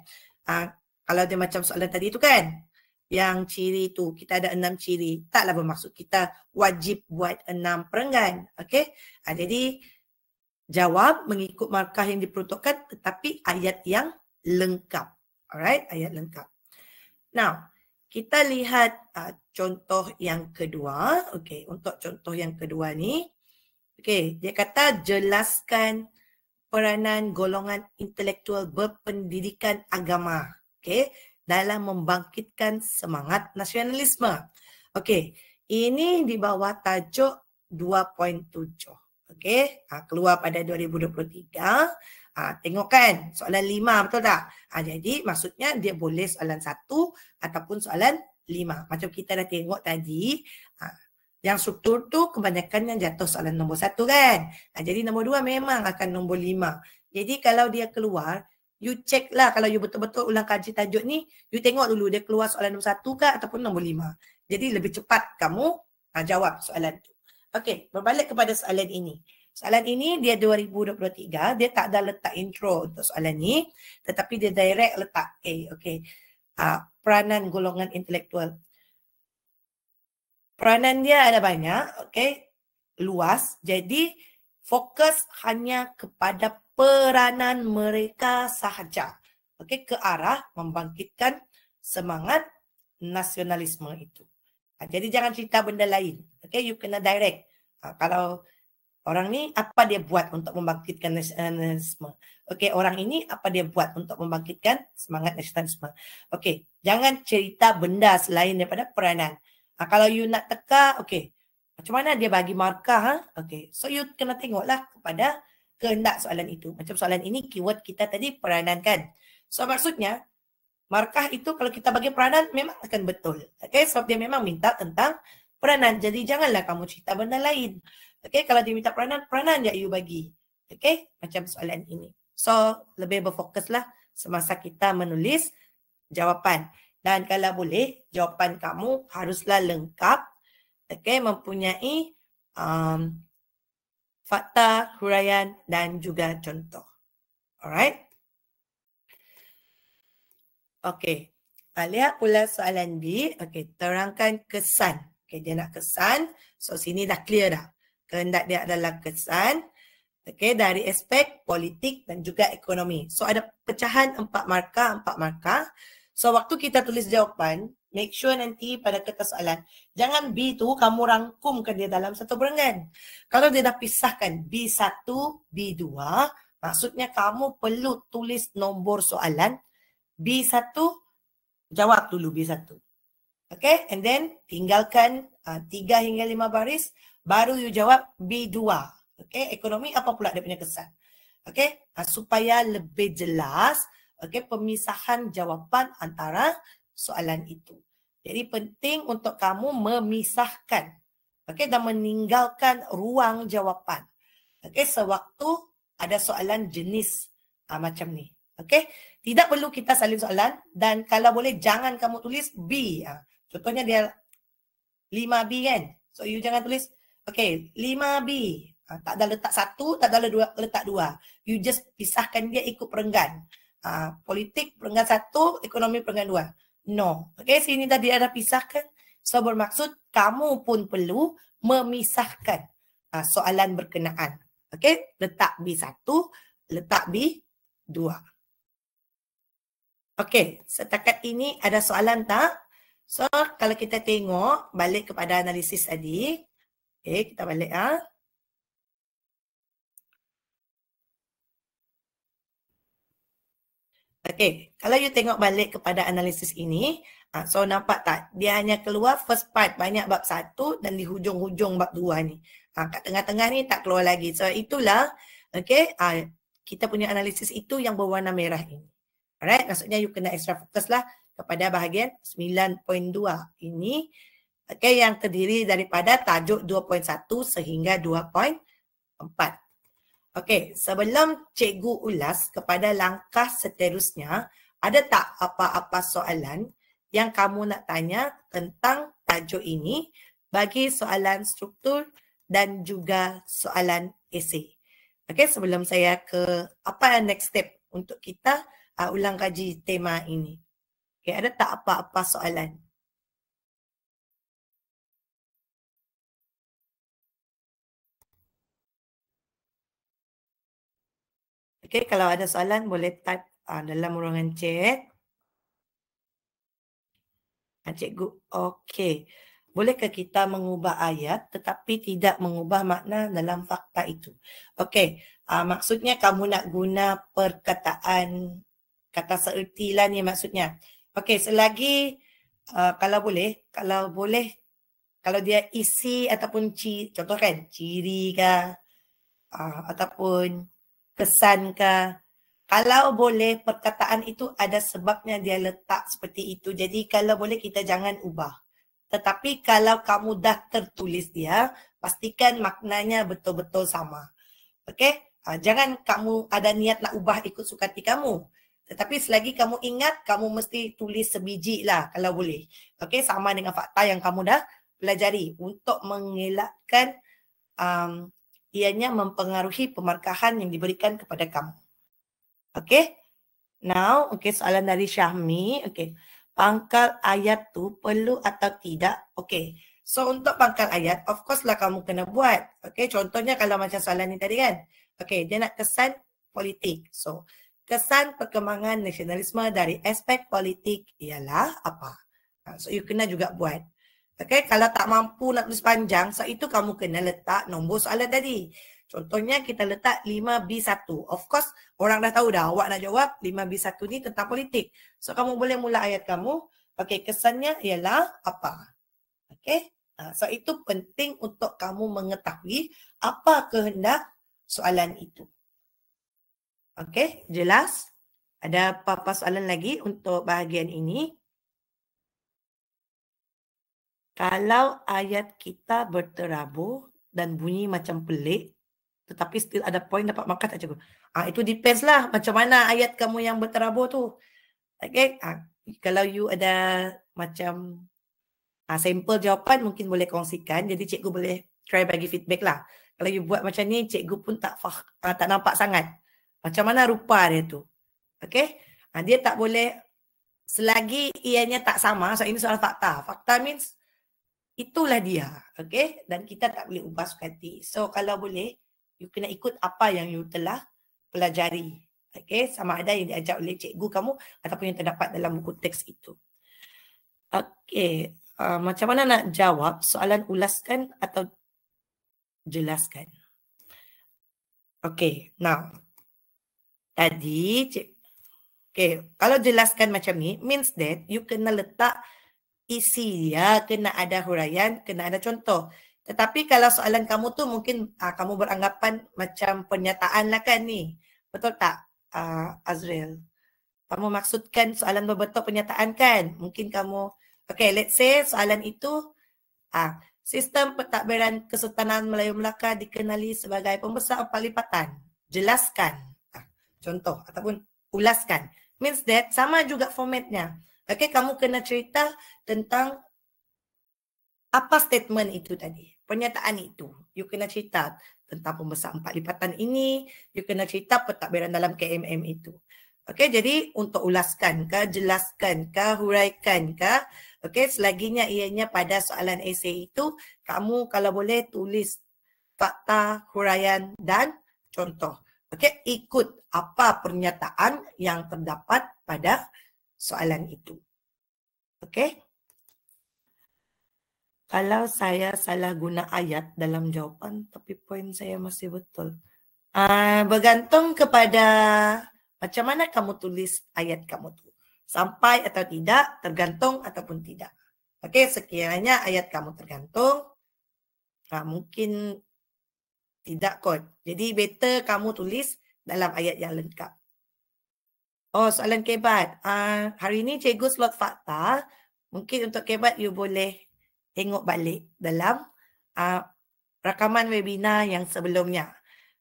Kalau dia macam soalan tadi tu kan. Yang ciri tu, kita ada 6 ciri. Taklah bermaksud kita wajib buat 6 perenggan. Okay. Jadi, jawab mengikut markah yang diperuntukkan tetapi ayat yang lengkap. Alright, ayat lengkap. Now, kita lihat contoh yang kedua. Okay, untuk contoh yang kedua ni. Okay, dia kata jelaskan peranan golongan intelektual berpendidikan agama. Okay, dalam membangkitkan semangat nasionalisme. Okay, ini di bawah tajuk 2.7. Okay, keluar pada 2023. Tengok kan soalan 5 betul tak? Jadi maksudnya dia boleh soalan 1 ataupun soalan 5. Macam kita dah tengok tadi, yang struktur tu kebanyakan yang jatuh soalan nombor 1 kan? Jadi nombor 2 memang akan nombor 5. Jadi kalau dia keluar, you check lah kalau you betul-betul ulang kaji tajuk ni, you tengok dulu dia keluar soalan nombor 1 ke ataupun nombor 5. Jadi lebih cepat kamu jawab soalan tu. Okey, berbalik kepada soalan ini. Soalan ini dia 2023, dia tak ada letak intro untuk soalan ni, tetapi dia direct letak A. Okay. Peranan golongan intelektual. Peranan dia ada banyak, okay, luas. Jadi fokus hanya kepada peranan mereka sahaja. Okay, ke arah membangkitkan semangat nasionalisme itu. Jadi jangan cerita benda lain. Okay, you kena direct. Kalau orang ni apa dia buat untuk membangkitkan nasionalisme? Okey, orang ini apa dia buat untuk membangkitkan semangat nasionalisme? Okey, jangan cerita benda selain daripada peranan. Kalau you nak teka, okey, macam mana dia bagi markah? Okey, so you kena tengoklah kepada kehendak soalan itu. Macam soalan ini keyword kita tadi peranan kan? So maksudnya markah itu kalau kita bagi peranan memang akan betul. Okey, sebab dia memang minta tentang peranan. Jadi janganlah kamu cerita benda lain. Okay, kalau dia minta peranan je you bagi. Okay, macam soalan ini. So, lebih berfokuslah semasa kita menulis jawapan. Dan kalau boleh, jawapan kamu haruslah lengkap. Okay, mempunyai fakta, huraian dan juga contoh. Alright. Okay. Lihat pula soalan B. Okey, terangkan kesan. Okey, dia nak kesan. So, sini dah clear dah. Kehendak dia adalah kesan. Okey, dari aspek politik dan juga ekonomi. So, ada pecahan 4 markah. So, waktu kita tulis jawapan, make sure nanti pada kertas soalan, jangan B tu kamu rangkumkan dia dalam satu perenggan. Kalau dia dah pisahkan B1, B2, maksudnya kamu perlu tulis nombor soalan B1, jawab dulu B1. Okay, and then tinggalkan 3 hingga 5 baris, baru you jawab B2. Okay, ekonomi apa pula dia punya kesan. Okay, supaya lebih jelas, okay, pemisahan jawapan antara soalan itu. Jadi penting untuk kamu memisahkan, okay, dan meninggalkan ruang jawapan. Okay, sewaktu ada soalan jenis macam ni. Okay, tidak perlu kita salin soalan dan kalau boleh jangan kamu tulis B. Contohnya dia 5B kan. So you jangan tulis, okay, 5B. Tak ada letak 1, tak ada letak 2. You just pisahkan dia ikut perenggan. Politik perenggan 1, ekonomi perenggan 2. No. Okay, sini tadi ada pisahkan. So bermaksud kamu pun perlu memisahkan soalan berkenaan. Okay, letak B1, letak B2. Okay, setakat ini ada soalan tak? So, kalau kita tengok balik kepada analisis tadi. Okay, kita balik . Okay, kalau you tengok balik kepada analisis ini, so nampak tak? Dia hanya keluar first part banyak bab 1 dan di hujung-hujung bab 2 ni. Kat tengah-tengah ni tak keluar lagi. So itulah, okay, kita punya analisis itu yang berwarna merah ini. Alright, maksudnya you kena extra fokus lah kepada bahagian 9.2 ini. Okay, yang terdiri daripada tajuk 2.1 sehingga 2.4. Okey, sebelum cikgu ulas kepada langkah seterusnya, ada tak apa-apa soalan yang kamu nak tanya tentang tajuk ini bagi soalan struktur dan juga soalan esei? Okey, sebelum saya ke apa next step untuk kita ulang kaji tema ini. Okey, ada tak apa-apa soalan? Okey, kalau ada soalan boleh type dalam ruangan chat. Cikgu, okey. Bolehkah kita mengubah ayat tetapi tidak mengubah makna dalam fakta itu? Okey, maksudnya kamu nak guna perkataan kata seerti lah ni maksudnya. Okey, selagi kalau dia isi ataupun contoh kan, ciri kah ataupun kesan kah, kalau boleh perkataan itu ada sebabnya dia letak seperti itu. Jadi kalau boleh kita jangan ubah. Tetapi kalau kamu dah tertulis dia, pastikan maknanya betul-betul sama. Okey? Jangan kamu ada niat nak ubah ikut suka hati kamu. Tetapi selagi kamu ingat, kamu mesti tulis sebiji lah kalau boleh. Okey? Sama dengan fakta yang kamu dah pelajari untuk mengelakkan ianya mempengaruhi pemarkahan yang diberikan kepada kamu. Okay, now, okay, soalan dari Syahmi. Okay, pangkal ayat tu perlu atau tidak? Okay, so untuk pangkal ayat, of course lah kamu kena buat. Okay, contohnya kalau macam soalan ni tadi kan. Okay, dia nak kesan politik. So, kesan perkembangan nasionalisme dari aspek politik ialah apa? So, you kena juga buat. Okay, kalau tak mampu nak tulis panjang, so itu kamu kena letak nombor soalan tadi. Contohnya kita letak 5B1. Of course, orang dah tahu dah awak nak jawab 5B1 ni tentang politik. So, kamu boleh mula ayat kamu. Okay, kesannya ialah apa? Okay, so itu penting untuk kamu mengetahui apa kehendak soalan itu. Okay, jelas? Ada apa-apa soalan lagi untuk bahagian ini? Kalau ayat kita berterabur dan bunyi macam pelik, tetapi still ada poin dapat markah tak cikgu? Itu depends lah macam mana ayat kamu yang berterabur tu. Okay, kalau you ada macam sampel jawapan mungkin boleh kongsikan. Jadi cikgu boleh try bagi feedback lah. Kalau you buat macam ni, cikgu pun tak nampak sangat. Macam mana rupa dia tu. Okay, dia tak boleh selagi ianya tak sama, so ini soal fakta. Fakta means itulah dia, okay? Dan kita tak boleh ubah suka hati. So kalau boleh, you kena ikut apa yang you telah pelajari. Okay? Sama ada yang diajar oleh cikgu kamu ataupun yang terdapat dalam buku teks itu. Okay. Macam mana nak jawab soalan ulaskan atau jelaskan? Okay. Now, tadi, okay, kalau jelaskan macam ni, means that you kena letak isi dia, kena ada huraian, kena ada contoh. Tetapi kalau soalan kamu tu mungkin kamu beranggapan macam pernyataan lah kan ni. Betul tak, Azril? Kamu maksudkan soalan berbentuk pernyataan kan? Mungkin kamu, okay, let's say soalan itu, sistem pentadbiran Kesultanan Melayu Melaka dikenali sebagai pembesar empat lipatan. Jelaskan. Contoh ataupun ulaskan. Means that sama juga formatnya. Okay, kamu kena cerita tentang apa statement itu tadi. Pernyataan itu. You kena cerita tentang pembesar empat lipatan ini. You kena cerita pentadbiran dalam KMM itu. Okay, jadi untuk ulaskan ke, jelaskan ke, huraikan ke. Okay, selaginya ianya pada soalan esei itu, kamu kalau boleh tulis fakta, huraian dan contoh. Okay, ikut apa pernyataan yang terdapat pada soalan itu. Okay. Kalau saya salah guna ayat dalam jawapan, tapi poin saya masih betul. Bergantung kepada macam mana kamu tulis ayat kamu tu. Sampai atau tidak, tergantung ataupun tidak. Okey, sekiranya ayat kamu tergantung, mungkin tidak kot. Jadi better kamu tulis dalam ayat yang lengkap. Oh, soalan kebat. Hari ini cikgu slot fakta. Mungkin untuk kebat you boleh tengok balik dalam rakaman webinar yang sebelumnya.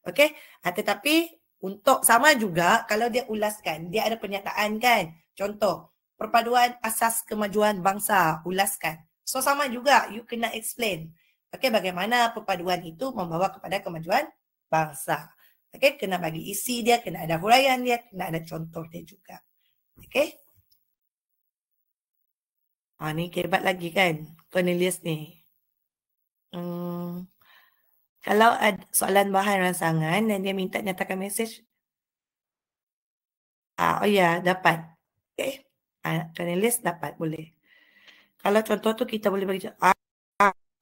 Okey, tetapi untuk sama juga kalau dia ulaskan, dia ada pernyataan kan. Contoh, perpaduan asas kemajuan bangsa, ulaskan. So sama juga, you kena explain. Okey, bagaimana perpaduan itu membawa kepada kemajuan bangsa. Okey, kena bagi isi dia, kena ada huraian dia, kena ada contoh dia juga. Okey. Ni kebat lagi kan, Cornelius ni. Kalau ada soalan bahan rangsangan dan dia minta nyatakan mesej. Oh ya, dapat. Okay. Cornelius dapat, boleh. Kalau contoh tu kita boleh bagi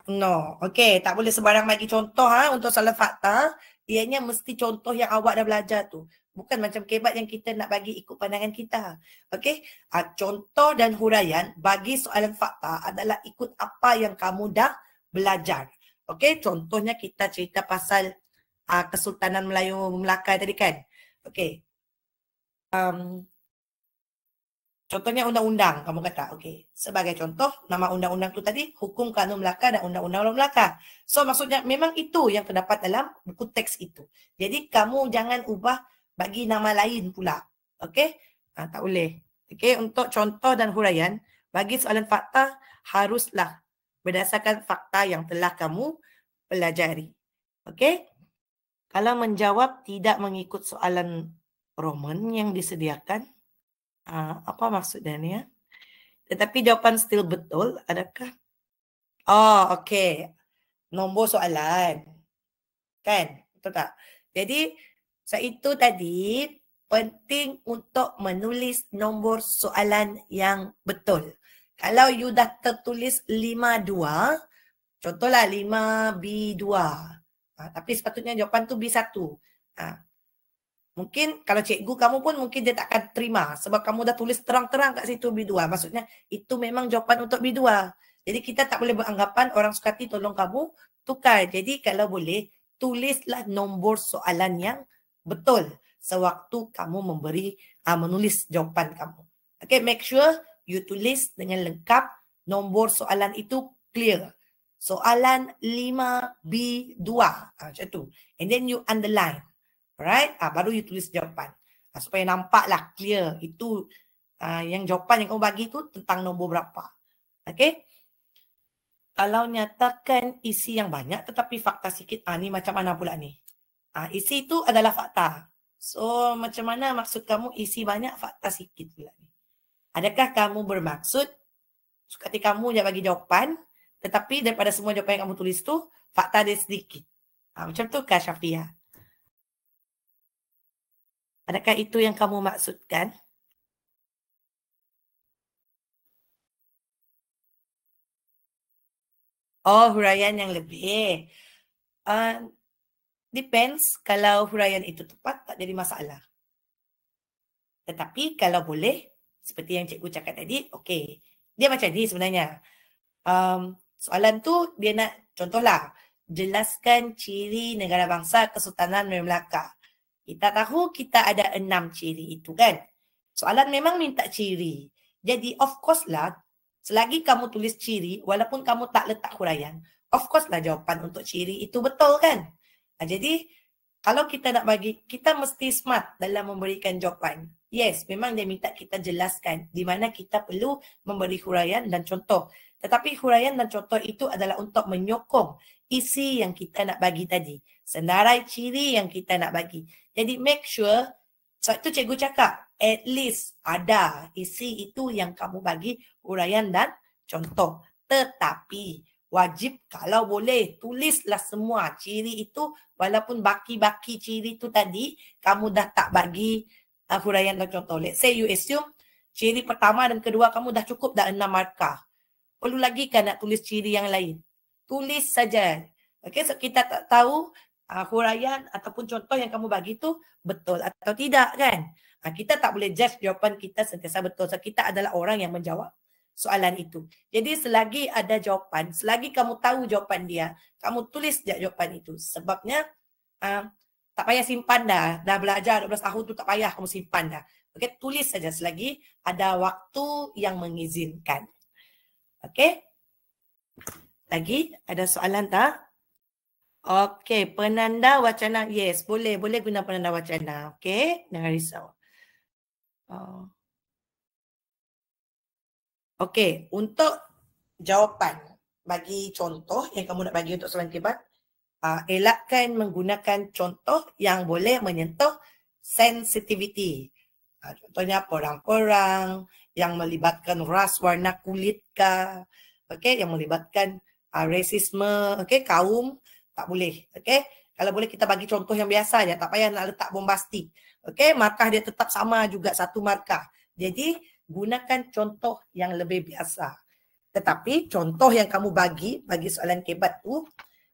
no. Okay, tak boleh sembarang bagi contoh untuk soalan fakta. Ianya mesti contoh yang awak dah belajar tu. Bukan macam kebat yang kita nak bagi ikut pandangan kita. Okay. Contoh dan huraian bagi soalan fakta adalah ikut apa yang kamu dah belajar. Okay. Contohnya kita cerita pasal Kesultanan Melayu Melaka tadi kan. Okay. Contohnya undang-undang kamu kata. Okay. Sebagai contoh nama undang-undang tu tadi Hukum Kanun Melaka dan Undang-Undang Melaka. So maksudnya memang itu yang terdapat dalam buku teks itu. Jadi kamu jangan ubah bagi nama lain pula. Okey? Tak boleh. Okey, untuk contoh dan huraian, bagi soalan fakta haruslah berdasarkan fakta yang telah kamu pelajari. Okey? Kalau menjawab tidak mengikut soalan Roman yang disediakan, apa maksudnya ni ya? Tetapi jawapan still betul, adakah? Oh, okey. Nombor soalan. Kan? Betul tak? Jadi, itu tadi penting untuk menulis nombor soalan yang betul. Kalau you dah tertulis 52, contohlah 5B2. Tapi sepatutnya jawapan tu B1. Mungkin kalau cikgu kamu pun mungkin dia tak akan terima sebab kamu dah tulis terang-terang kat situ B2. Maksudnya itu memang jawapan untuk B2. Jadi kita tak boleh beranggapan orang suka hati tolong kamu tukar. Jadi kalau boleh, tulislah nombor soalan yang betul sewaktu kamu menulis jawapan kamu. Okay, make sure you tulis dengan lengkap, nombor soalan itu clear. Soalan 5B2. Macam tu. And then you underline. Alright? Baru you tulis jawapan. Supaya nampaklah clear. Itu yang jawapan yang kamu bagi tu tentang nombor berapa. Okay? Kalau nyatakan isi yang banyak tetapi fakta sikit, ni macam mana pula ni? Isi itu adalah fakta. So, macam mana maksud kamu isi banyak, fakta sikit pula ni? Adakah kamu bermaksud ketika kamu nak bagi jawapan, tetapi daripada semua jawapan yang kamu tulis tu, fakta dia sedikit. Macam tu kah Syafiah? Adakah itu yang kamu maksudkan? Oh, huraian yang lebih. Depends, kalau huraian itu tepat tak jadi masalah. Tetapi kalau boleh, seperti yang cikgu cakap tadi, okey. Dia macam ni sebenarnya. Soalan tu dia nak, contohlah, jelaskan ciri negara bangsa Kesultanan Melaka. Kita tahu kita ada 6 ciri itu kan. Soalan memang minta ciri. Jadi of course lah, selagi kamu tulis ciri, walaupun kamu tak letak huraian, of course lah jawapan untuk ciri itu betul kan. Jadi kalau kita nak bagi, kita mesti smart dalam memberikan jawapan. Yes, memang dia minta kita jelaskan di mana kita perlu memberi huraian dan contoh. Tetapi huraian dan contoh itu adalah untuk menyokong isi yang kita nak bagi tadi. Senarai ciri yang kita nak bagi. Jadi make sure, sebab itu cikgu cakap, at least ada isi itu yang kamu bagi huraian dan contoh. Tetapi wajib kalau boleh tulislah semua ciri itu, walaupun baki-baki ciri itu tadi kamu dah tak bagi huraian dan contoh. Let's say you assume ciri pertama dan kedua kamu dah cukup dah 6 markah. Perlu lagi kan nak tulis ciri yang lain? Tulis saja. Okay, so kita tak tahu huraian ataupun contoh yang kamu bagi tu betul atau tidak kan. Kita tak boleh judge jawapan kita sentiasa betul. So kita adalah orang yang menjawab soalan itu. Jadi selagi ada jawapan, selagi kamu tahu jawapan dia, kamu tulis jawapan itu. Sebabnya tak payah simpan dah. Dah belajar 12 tahun tu tak payah kamu simpan dah. Okey, tulis saja selagi ada waktu yang mengizinkan. Okey. Lagi ada soalan tak? Okey, penanda wacana. Yes, boleh guna penanda wacana. Okey, jangan risau. Okey, untuk jawapan bagi contoh yang kamu nak bagi untuk soalan kibat, elakkan menggunakan contoh yang boleh menyentuh sensitivity. Contohnya perang-perang yang melibatkan ras warna kulit kah, okey, yang melibatkan rasisme, okey, kaum, tak boleh. Okey, kalau boleh kita bagi contoh yang biasa je, tak payah nak letak bombastik. Okey, markah dia tetap sama juga, 1 markah. Jadi gunakan contoh yang lebih biasa. Tetapi contoh yang kamu bagi soalan kebat tu,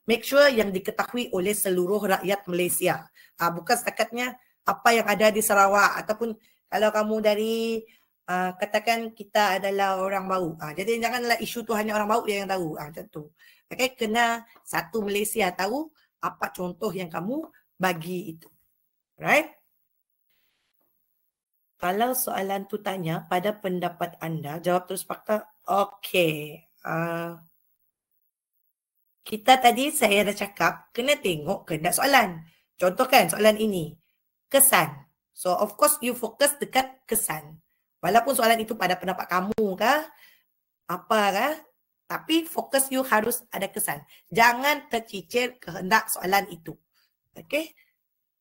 make sure yang diketahui oleh seluruh rakyat Malaysia. Bukan setakatnya apa yang ada di Sarawak, ataupun kalau kamu dari katakan kita adalah orang bau. Jadi janganlah isu tu hanya orang bau yang tahu. Macam tu. Okay, kena satu Malaysia tahu apa contoh yang kamu bagi itu. Right? Kalau soalan tu tanya pada pendapat anda, jawab terus fakta. Okay. Kita tadi saya dah cakap, kena tengok kehendak soalan. Contoh kan soalan ini. Kesan. So of course you fokus dekat kesan. Walaupun soalan itu pada pendapat kamu kah? Apa kah? Tapi fokus you harus ada kesan. Jangan tercicir kehendak soalan itu. Okay?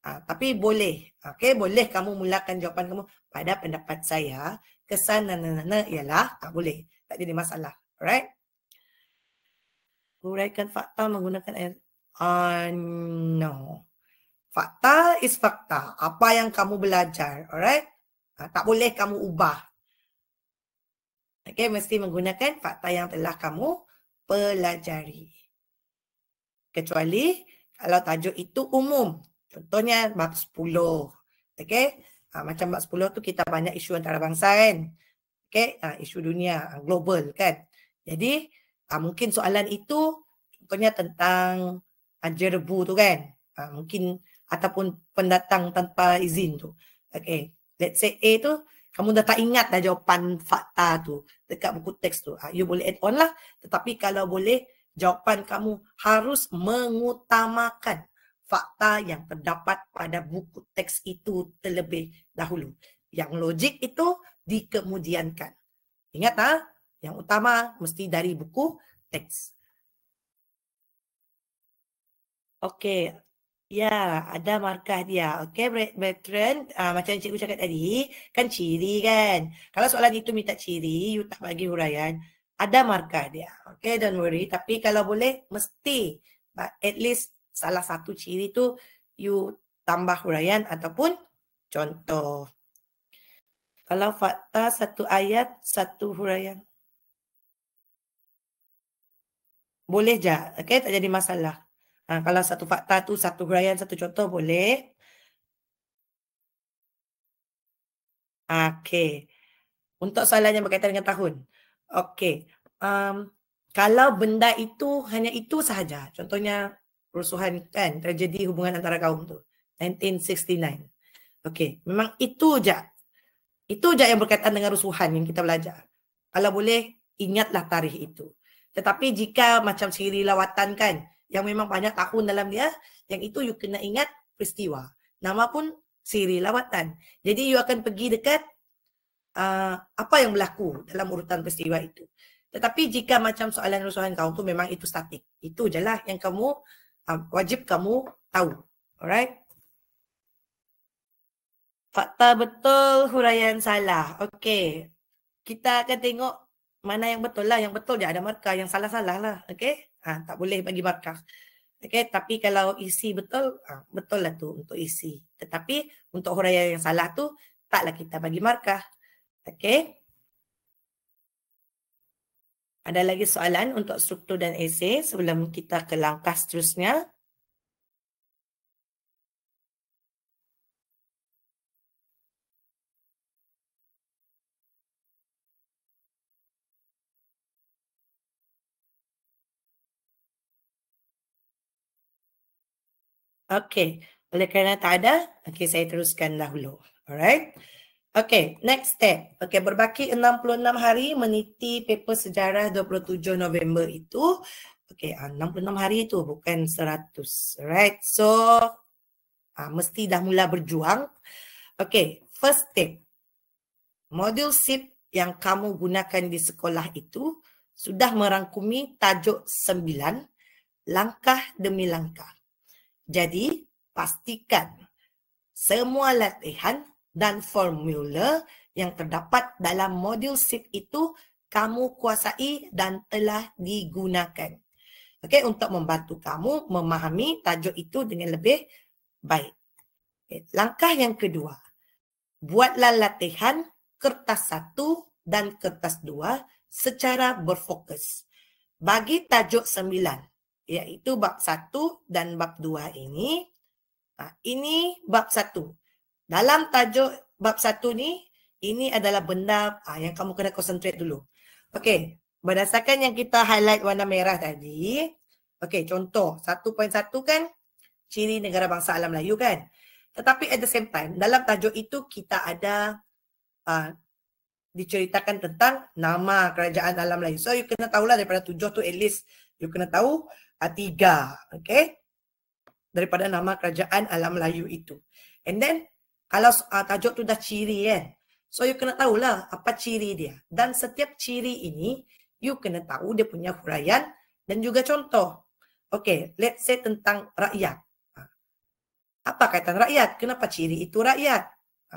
Tapi boleh. Okay? Boleh kamu mulakan jawapan kamu pada pendapat saya. Kesan ialah tak boleh. Tak jadi masalah. Alright? Uraikan fakta menggunakan ayat. No. Fakta is fakta. Apa yang kamu belajar. Alright? Tak boleh kamu ubah. Okay, mesti menggunakan fakta yang telah kamu pelajari. Kecuali kalau tajuk itu umum. Contohnya bab 10. Okay, macam bab 10 tu kita banyak isu antarabangsa kan. Okay, isu dunia, global kan. Jadi mungkin soalan itu contohnya tentang jerebu tu kan. Mungkin ataupun pendatang tanpa izin tu. Okay, let's say A tu, kamu dah tak ingat dah jawapan fakta tu dekat buku teks tu. You boleh add on lah. Tetapi kalau boleh, jawapan kamu harus mengutamakan fakta yang terdapat pada buku teks itu terlebih dahulu. Yang logik itu dikemudiankan. Ingat yang utama mesti dari buku teks. Okey. Ya, ada markah dia. Okey, veteran, macam cikgu cakap tadi, kan ciri kan. Kalau soalan itu minta ciri, you tak bagi huraian, ada markah dia. Okey, don't worry. Tapi kalau boleh, mesti at least salah satu ciri tu you tambah huraian ataupun contoh. Kalau fakta satu ayat, satu huraian. Boleh je. Okey, tak jadi masalah. Kalau satu fakta tu, satu huraian, satu contoh boleh. Okey. Untuk soalan yang berkaitan dengan tahun. Okey. Kalau benda itu hanya itu sahaja. Contohnya kerusuhan kan, tragedi hubungan antara kaum tu. 1969. Okey. Memang itu je. Itu je yang berkaitan dengan rusuhan yang kita belajar. Kalau boleh, ingatlah tarikh itu. Tetapi jika macam siri lawatan kan, yang memang banyak tahun dalam dia, yang itu you kena ingat peristiwa. Nama pun siri lawatan. Jadi you akan pergi dekat apa yang berlaku dalam urutan peristiwa itu. Tetapi jika macam soalan rusuhan kaum tu memang itu statik. Itu je lah yang kamu wajib kamu tahu. Alright? Fakta betul, huraian salah. Okey. Kita akan tengok mana yang betul lah. Yang betul je ada markah. Yang salah-salah lah. Okey? Tak boleh bagi markah. Okey, tapi kalau isi betul, betul lah tu untuk isi. Tetapi untuk huraian yang salah tu, taklah kita bagi markah. Okey? Ada lagi soalan untuk struktur dan esei sebelum kita ke langkah seterusnya? Okey, oleh kerana tak ada, okey saya teruskan dahulu. Alright? Okey, next step. Okey, berbaki 66 hari meniti paper sejarah 27 November itu. Okey, 66 hari itu bukan 100. Alright, so mesti dah mula berjuang. Okey, first step. Modul SIP yang kamu gunakan di sekolah itu sudah merangkumi tajuk 9, langkah demi langkah. Jadi, pastikan semua latihan dan formula yang terdapat dalam modul SIP itu kamu kuasai dan telah digunakan. Okey, untuk membantu kamu memahami tajuk itu dengan lebih baik. Okay. Langkah yang kedua, buatlah latihan kertas 1 dan kertas 2 secara berfokus. Bagi tajuk 9, iaitu bab 1 dan bab 2 ini bab 1. Dalam tajuk bab 1 ni, ini adalah benda yang kamu kena concentrate dulu. Okey, berdasarkan yang kita highlight warna merah tadi, okey, contoh 1.1 kan ciri negara bangsa alam Melayu kan. Tetapi at the same time, dalam tajuk itu kita ada diceritakan tentang nama kerajaan alam Melayu. So, you kena tahulah daripada 7 tu at least you kena tahu 3, okay? Daripada nama kerajaan alam Melayu itu. And then, kalau tajuk tu dah ciri kan, so you kena tahulah apa ciri dia. Dan setiap ciri ini, you kena tahu dia punya huraian dan juga contoh. Okay, let's say tentang rakyat. Apa kaitan rakyat? Kenapa ciri itu rakyat?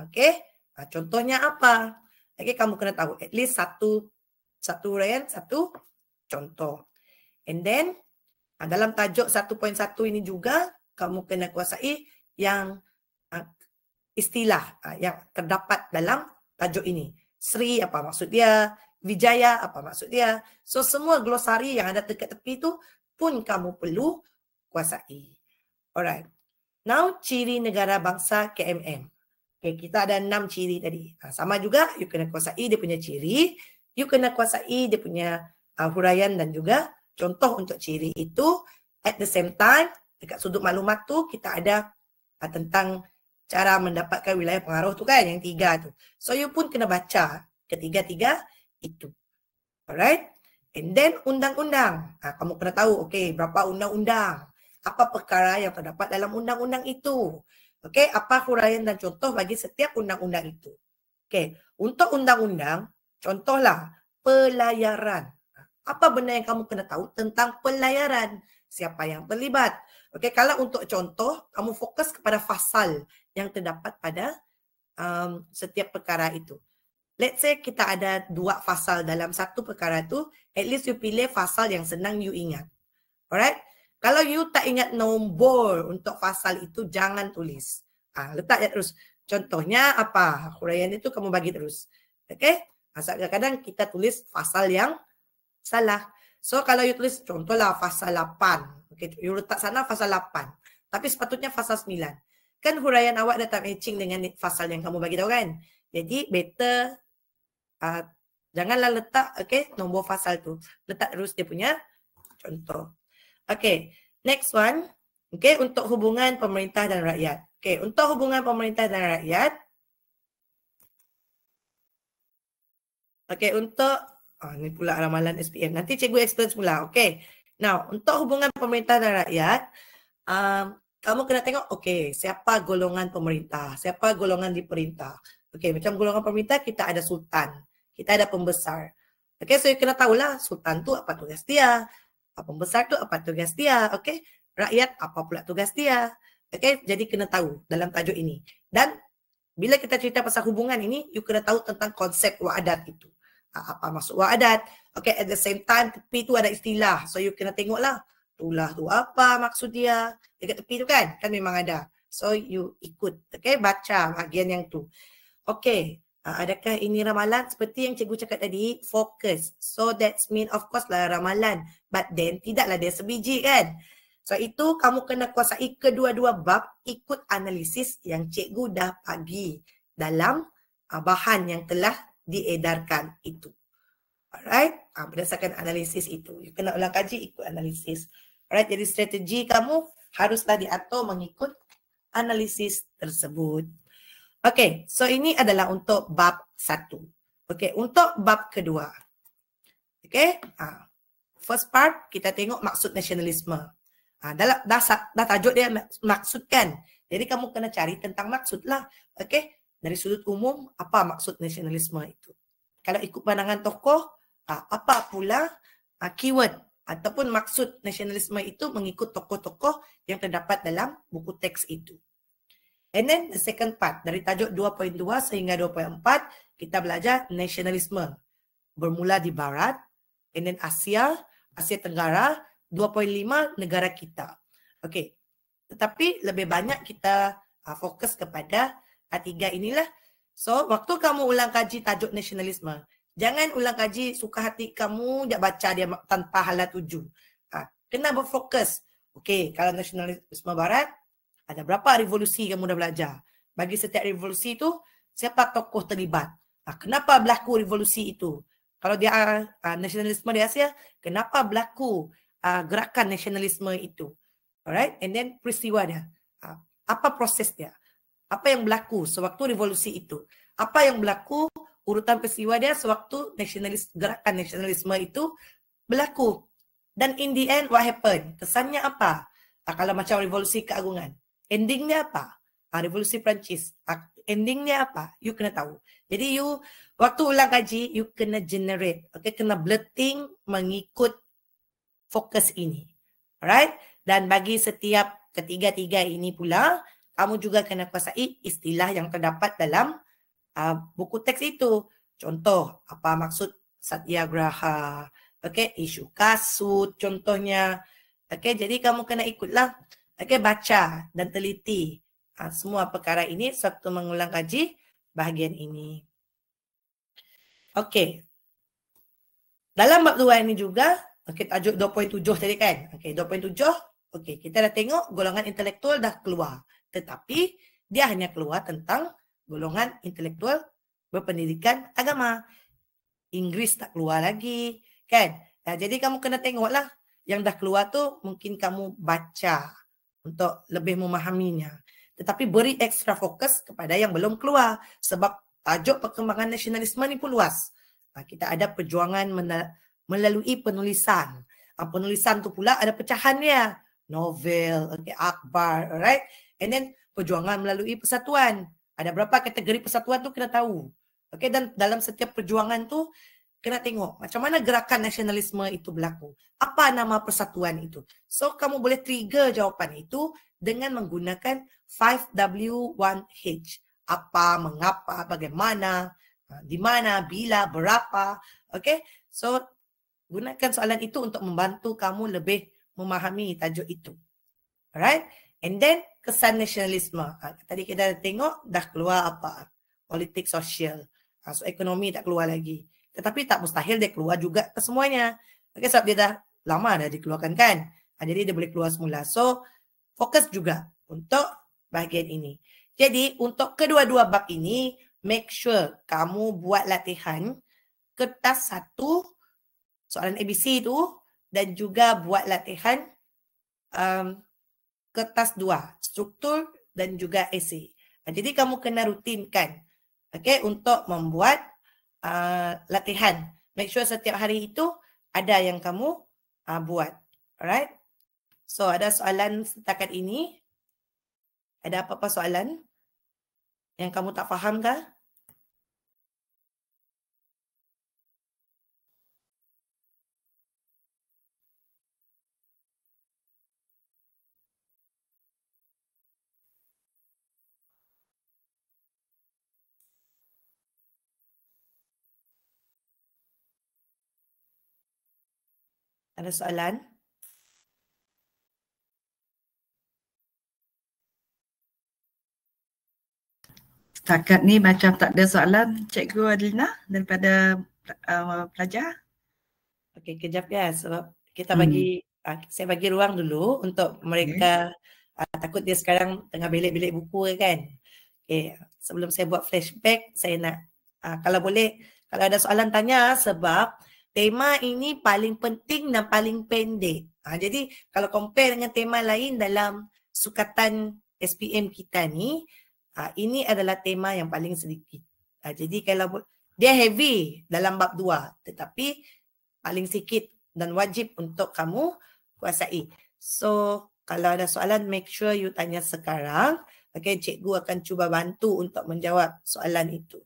Okay, contohnya apa? Okay, kamu kena tahu at least satu huraian, satu contoh. And then, dalam tajuk 1.1 ini juga, kamu kena kuasai yang istilah yang terdapat dalam tajuk ini. Sri apa maksud dia, Wijaya apa maksud dia. So semua glosari yang ada dekat tepi tu pun kamu perlu kuasai. Alright. Now ciri negara bangsa KMM. Okay, kita ada 6 ciri tadi. Sama juga, you kena kuasai dia punya ciri, you kena kuasai dia punya huraian dan juga contoh untuk ciri itu. At the same time, dekat sudut maklumat tu kita ada tentang cara mendapatkan wilayah pengaruh tu kan, yang 3 tu. So you pun kena baca ketiga-tiga itu. Alright? And then undang-undang. Kamu kena tahu, okay, berapa undang-undang. Apa perkara yang terdapat dalam undang-undang itu. Okay, apa huraian dan contoh bagi setiap undang-undang itu. Okay, untuk undang-undang, contohlah pelayaran. Apa benda yang kamu kena tahu tentang pelayaran? Siapa yang terlibat? Okey, kalau untuk contoh, kamu fokus kepada fasal yang terdapat pada setiap perkara itu. Let's say kita ada 2 fasal dalam satu perkara tu, at least you pilih fasal yang senang you ingat. Alright? Kalau you tak ingat nombor untuk fasal itu, jangan tulis. Letak je terus. Contohnya apa? Huraian itu kamu bagi terus. Okay? Kadang-kadang kita tulis fasal yang salah. So kalau you tulis contohlah fasal 8. Okay, you letak sana fasal 8. Tapi sepatutnya fasal 9. Kan huraian awak dah tak matching dengan fasal yang kamu bagi tahu kan? Jadi better janganlah letak nombor fasal tu. Letak terus dia punya contoh. Okay, next one. Okay, untuk hubungan pemerintah dan rakyat. Okay, untuk hubungan pemerintah dan rakyat. Okay, untuk ni pula ramalan SPM. Nanti cikgu explain semula. Okay. Now, untuk hubungan pemerintah dan rakyat, kamu kena tengok, okay, siapa golongan pemerintah, siapa golongan diperintah. Okay, macam golongan pemerintah, kita ada sultan, kita ada pembesar. Okay, so you kena tahulah sultan tu apa tugas dia, pembesar tu apa tugas dia, okay. Rakyat apa pula tugas dia. Okay, jadi kena tahu dalam tajuk ini. Dan bila kita cerita pasal hubungan ini, you kena tahu tentang konsep wa'adat itu. Apa maksud wa'adat? Okay, at the same time, tepi tu ada istilah. So, you kena tengoklah. Tulah tu apa maksud dia. Dekat tepi tu kan? Kan memang ada. So, you ikut. Okay, baca bahagian yang tu. Okay, adakah ini ramalan? Seperti yang cikgu cakap tadi, fokus. So, that's mean of course lah ramalan. But then, tidaklah dia sebiji kan? So, itu kamu kena kuasai kedua-dua bab ikut analisis yang cikgu dah bagi dalam bahan yang telah diedarkan itu. Alright? Berdasarkan analisis itu. You kena ulang kaji ikut analisis. Alright? Jadi strategi kamu haruslah diatur mengikut analisis tersebut. Okay. So ini adalah untuk bab 1. Okay. Untuk bab kedua. Okay. First part kita tengok maksud nasionalisme. Dah tajuk dia maksudkan. Jadi kamu kena cari tentang maksud lah. Okay. Dari sudut umum, apa maksud nasionalisme itu? Kalau ikut pandangan tokoh, apa pula keyword ataupun maksud nasionalisme itu mengikut tokoh-tokoh yang terdapat dalam buku teks itu. And then the second part, dari tajuk 2.2 sehingga 2.4, kita belajar nasionalisme. Bermula di Barat, and then Asia Tenggara, 2.5 negara kita. Okey. Tetapi lebih banyak kita fokus kepada tiga inilah. So, waktu kamu ulang kaji tajuk nasionalisme, jangan ulang kaji suka hati kamu, dia baca dia tanpa hala tuju. Kena berfokus. Okey, kalau nasionalisme Barat, ada berapa revolusi kamu dah belajar? Bagi setiap revolusi itu, siapa tokoh terlibat? Kenapa berlaku revolusi itu? Kalau dia nasionalisme di Asia, kenapa berlaku gerakan nasionalisme itu? Alright, and then peristiwa dia. Apa proses dia? Apa yang berlaku sewaktu revolusi itu? Apa yang berlaku urutan peristiwa dia sewaktu gerakan nasionalisme itu berlaku? Dan in the end, what happened? Kesannya apa? Kalau macam revolusi keagungan, endingnya apa? Revolusi Perancis, endingnya apa? You kena tahu. Jadi you, waktu ulang kaji, you kena generate. Okay, kena blurting mengikut fokus ini. Alright? Dan bagi setiap ketiga-tiga ini pula, kamu juga kena kuasai istilah yang terdapat dalam buku teks itu. Contoh, apa maksud satyagraha, okay, isu kasut contohnya. Okay, jadi kamu kena ikutlah, okay, baca dan teliti semua perkara ini sewaktu mengulang kaji bahagian ini. Okay. Dalam bab 2 ini juga, okay, tajuk 2.7 tadi kan. Okay, 2.7, okay, kita dah tengok golongan intelektual dah keluar. Tetapi dia hanya keluar tentang golongan intelektual berpendidikan agama. Inggris tak keluar lagi, kan? Jadi kamu kena tengoklah yang dah keluar tu mungkin kamu baca untuk lebih memahaminya. Tetapi beri ekstra fokus kepada yang belum keluar sebab tajuk perkembangan nasionalisme ni pun luas. Kita ada perjuangan melalui penulisan. Penulisan tu pula ada pecahan dia. Novel, okay, akhbar, alright? And then perjuangan melalui persatuan. Ada berapa kategori persatuan tu kena tahu. Okay, dan dalam setiap perjuangan tu kena tengok macam mana gerakan nasionalisme itu berlaku. Apa nama persatuan itu? So, kamu boleh trigger jawapan itu dengan menggunakan 5W1H. Apa, mengapa, bagaimana, di mana, bila, berapa. Okay? So, gunakan soalan itu untuk membantu kamu lebih memahami tajuk itu. Alright? And then, kesan nasionalisme. Tadi kita dah tengok, dah keluar apa? Politik sosial. So, ekonomi tak keluar lagi. Tetapi tak mustahil dia keluar juga ke semuanya. Okay, sebab dia dah lama dah dikeluarkan kan. Jadi dia boleh keluar semula. So, fokus juga untuk bahagian ini. Jadi, untuk kedua-dua bab ini, make sure kamu buat latihan kertas 1, soalan ABC tu, dan juga buat latihan kertas 2, struktur dan juga esei. Jadi, kamu kena rutinkan, okay, untuk membuat latihan. Make sure setiap hari itu ada yang kamu buat. Alright? So, ada soalan setakat ini? Ada apa-apa soalan yang kamu tak faham kah? Ada soalan? Setakat ni macam tak ada soalan, Cikgu Adlina daripada pelajar. Okey, kejap ya, sebab kita bagi saya bagi ruang dulu untuk mereka. Takut dia sekarang tengah belik-belik buku kan. Okey, sebelum saya buat flashback, saya nak kalau boleh, kalau ada soalan tanya, sebab tema ini paling penting dan paling pendek. Jadi kalau compare dengan tema lain dalam sukatan SPM kita ni, ini adalah tema yang paling sedikit. Jadi kalau dia heavy dalam bab 2, tetapi paling sikit dan wajib untuk kamu kuasai. So, kalau ada soalan, make sure you tanya sekarang. Okay, cikgu akan cuba bantu untuk menjawab soalan itu.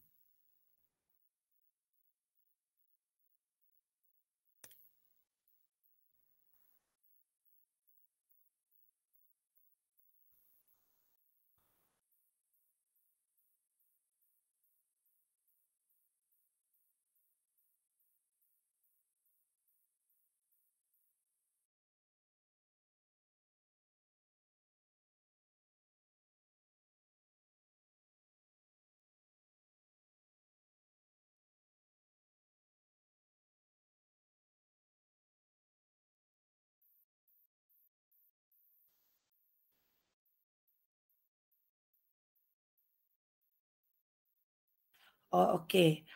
Oh, okey.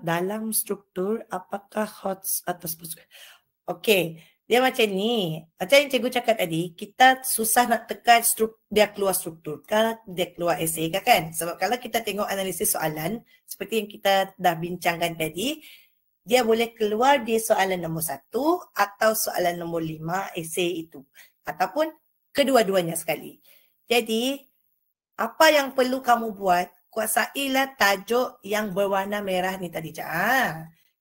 Dalam struktur, apakah HOTS atau okey, dia macam ni. Macam yang cikgu cakap tadi, kita susah nak tekan dia keluar struktur kah, dia keluar esei kah kan? Sebab kalau kita tengok analisis soalan, seperti yang kita dah bincangkan tadi, dia boleh keluar di soalan nombor 1 atau soalan nombor 5 esei itu. Ataupun kedua-duanya sekali. Jadi, apa yang perlu kamu buat, kuasailah tajuk yang berwarna merah ni tadi.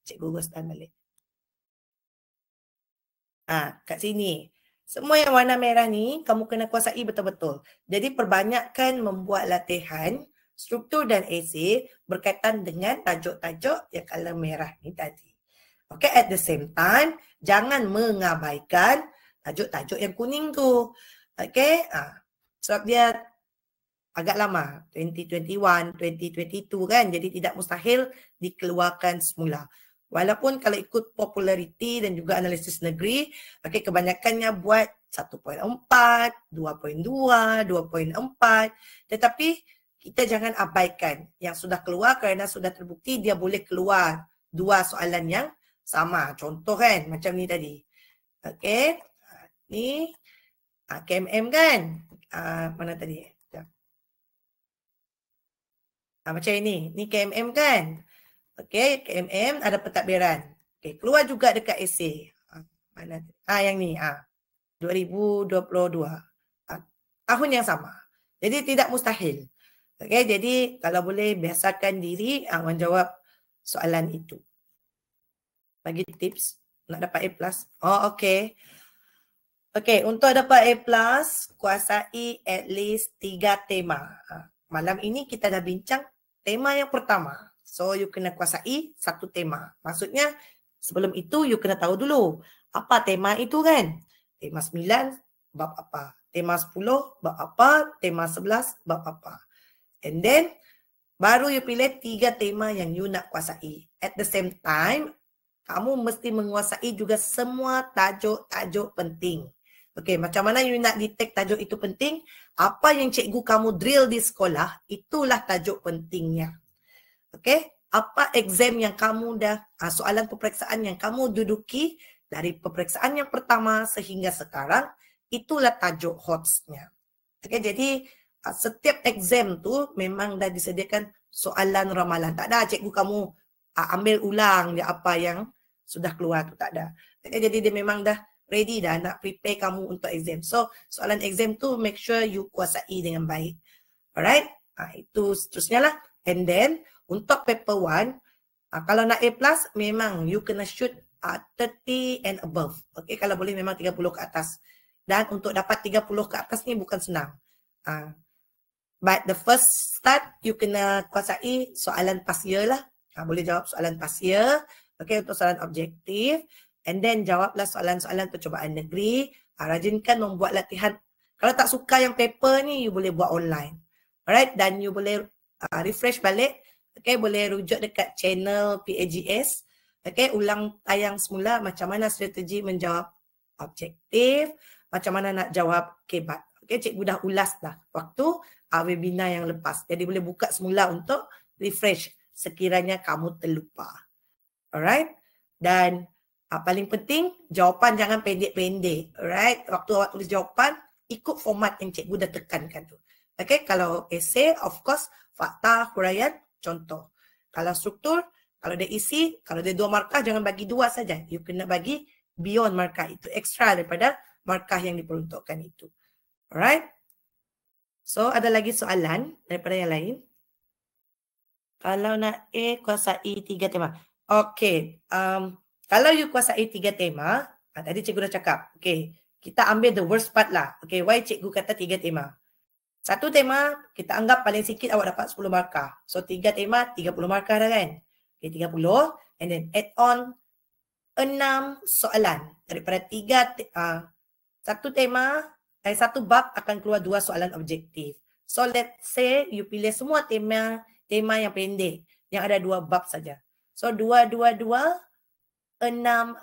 Cikgu gostan balik. Kat sini. Semua yang warna merah ni, kamu kena kuasai betul-betul. Jadi, perbanyakkan membuat latihan, struktur dan esei berkaitan dengan tajuk-tajuk yang color merah ni tadi. Okay, at the same time, jangan mengabaikan tajuk-tajuk yang kuning tu. Okay, sebab dia agak lama, 2021, 2022 kan, jadi tidak mustahil dikeluarkan semula. Walaupun kalau ikut populariti dan juga analisis negeri, okay, kebanyakannya buat 1.4, 2.2, 2.4, tetapi kita jangan abaikan yang sudah keluar kerana sudah terbukti dia boleh keluar 2 soalan yang sama. Contoh kan, macam ni tadi. Okay, ni KMM kan, mana tadi? Macam ini KMM kan. Okey, KMM ada pentadbiran. Okey, keluar juga dekat esei. Mana? Yang ni. 2022. Tahun yang sama. Jadi tidak mustahil. Okey, jadi kalau boleh biasakan diri menjawab soalan itu. bagi tips nak dapat A+. Oh, okay. Okay, untuk dapat A+, kuasai at least 3 tema. Malam ini kita dah bincang tema yang pertama. So, you kena kuasai 1 tema. Maksudnya, sebelum itu, you kena tahu dulu apa tema itu kan. Tema 9, bab apa. Tema 10, bab apa. Tema 11, bab apa. And then, baru you pilih 3 tema yang you nak kuasai. At the same time, kamu mesti menguasai juga semua tajuk-tajuk penting. Okey, macam mana you nak detect tajuk itu penting? Apa yang cikgu kamu drill di sekolah, itulah tajuk pentingnya. Okey, apa exam yang kamu dah, soalan peperiksaan yang kamu duduki dari peperiksaan yang pertama sehingga sekarang, itulah tajuk hotnya. Okey, jadi setiap exam tu memang dah disediakan soalan ramalan. Tak ada cikgu kamu ambil ulang dia apa yang sudah keluar tu, tak ada. Jadi dia memang dah ready dah nak prepare kamu untuk exam. So soalan exam tu make sure you kuasai dengan baik. Alright, itu seterusnya lah. And then untuk paper 1, kalau nak A+, memang you kena shoot 30 and above. Okay, kalau boleh memang 30 ke atas. Dan untuk dapat 30 ke atas ni bukan senang. But the first start, you kena kuasai soalan past year lah. Boleh jawab soalan past year. Okay, untuk soalan objektif. And then jawablah soalan-soalan percubaan negeri. Rajinkan membuat latihan. Kalau tak suka yang paper ni, you boleh buat online. Alright, dan you boleh refresh balik. Okay, boleh rujuk dekat channel PAGS. Okay, ulang tayang semula macam mana strategi menjawab objektif. Macam mana nak jawab kebat. Okay, cikgu dah ulas dah waktu webinar yang lepas. Jadi boleh buka semula untuk refresh sekiranya kamu terlupa. Alright. Dan paling penting, jawapan jangan pendek-pendek. Alright. Waktu awak tulis jawapan, ikut format yang cikgu dah tekankan tu. Okay. Kalau essay, of course, fakta, huraian, contoh. Kalau struktur, kalau dia isi, kalau dia 2 markah, jangan bagi 2 saja. You kena bagi beyond markah itu. Extra daripada markah yang diperuntukkan itu. Alright. So, ada lagi soalan daripada yang lain? Kalau nak A, kuasai 3 tema. Okay, kalau you kuasai 3 tema, tadi cikgu dah cakap, okay, kita ambil the worst part lah. Okay, why cikgu kata 3 tema? 1 tema, kita anggap paling sikit awak dapat 10 markah. So, 3 tema, 30 markah dah kan? Okay, 30. And then add on 6 soalan. Daripada 1 tema, 1 bab akan keluar 2 soalan objektif. So, let's say you pilih semua tema yang pendek, yang ada 2 bab saja. So, 2, 6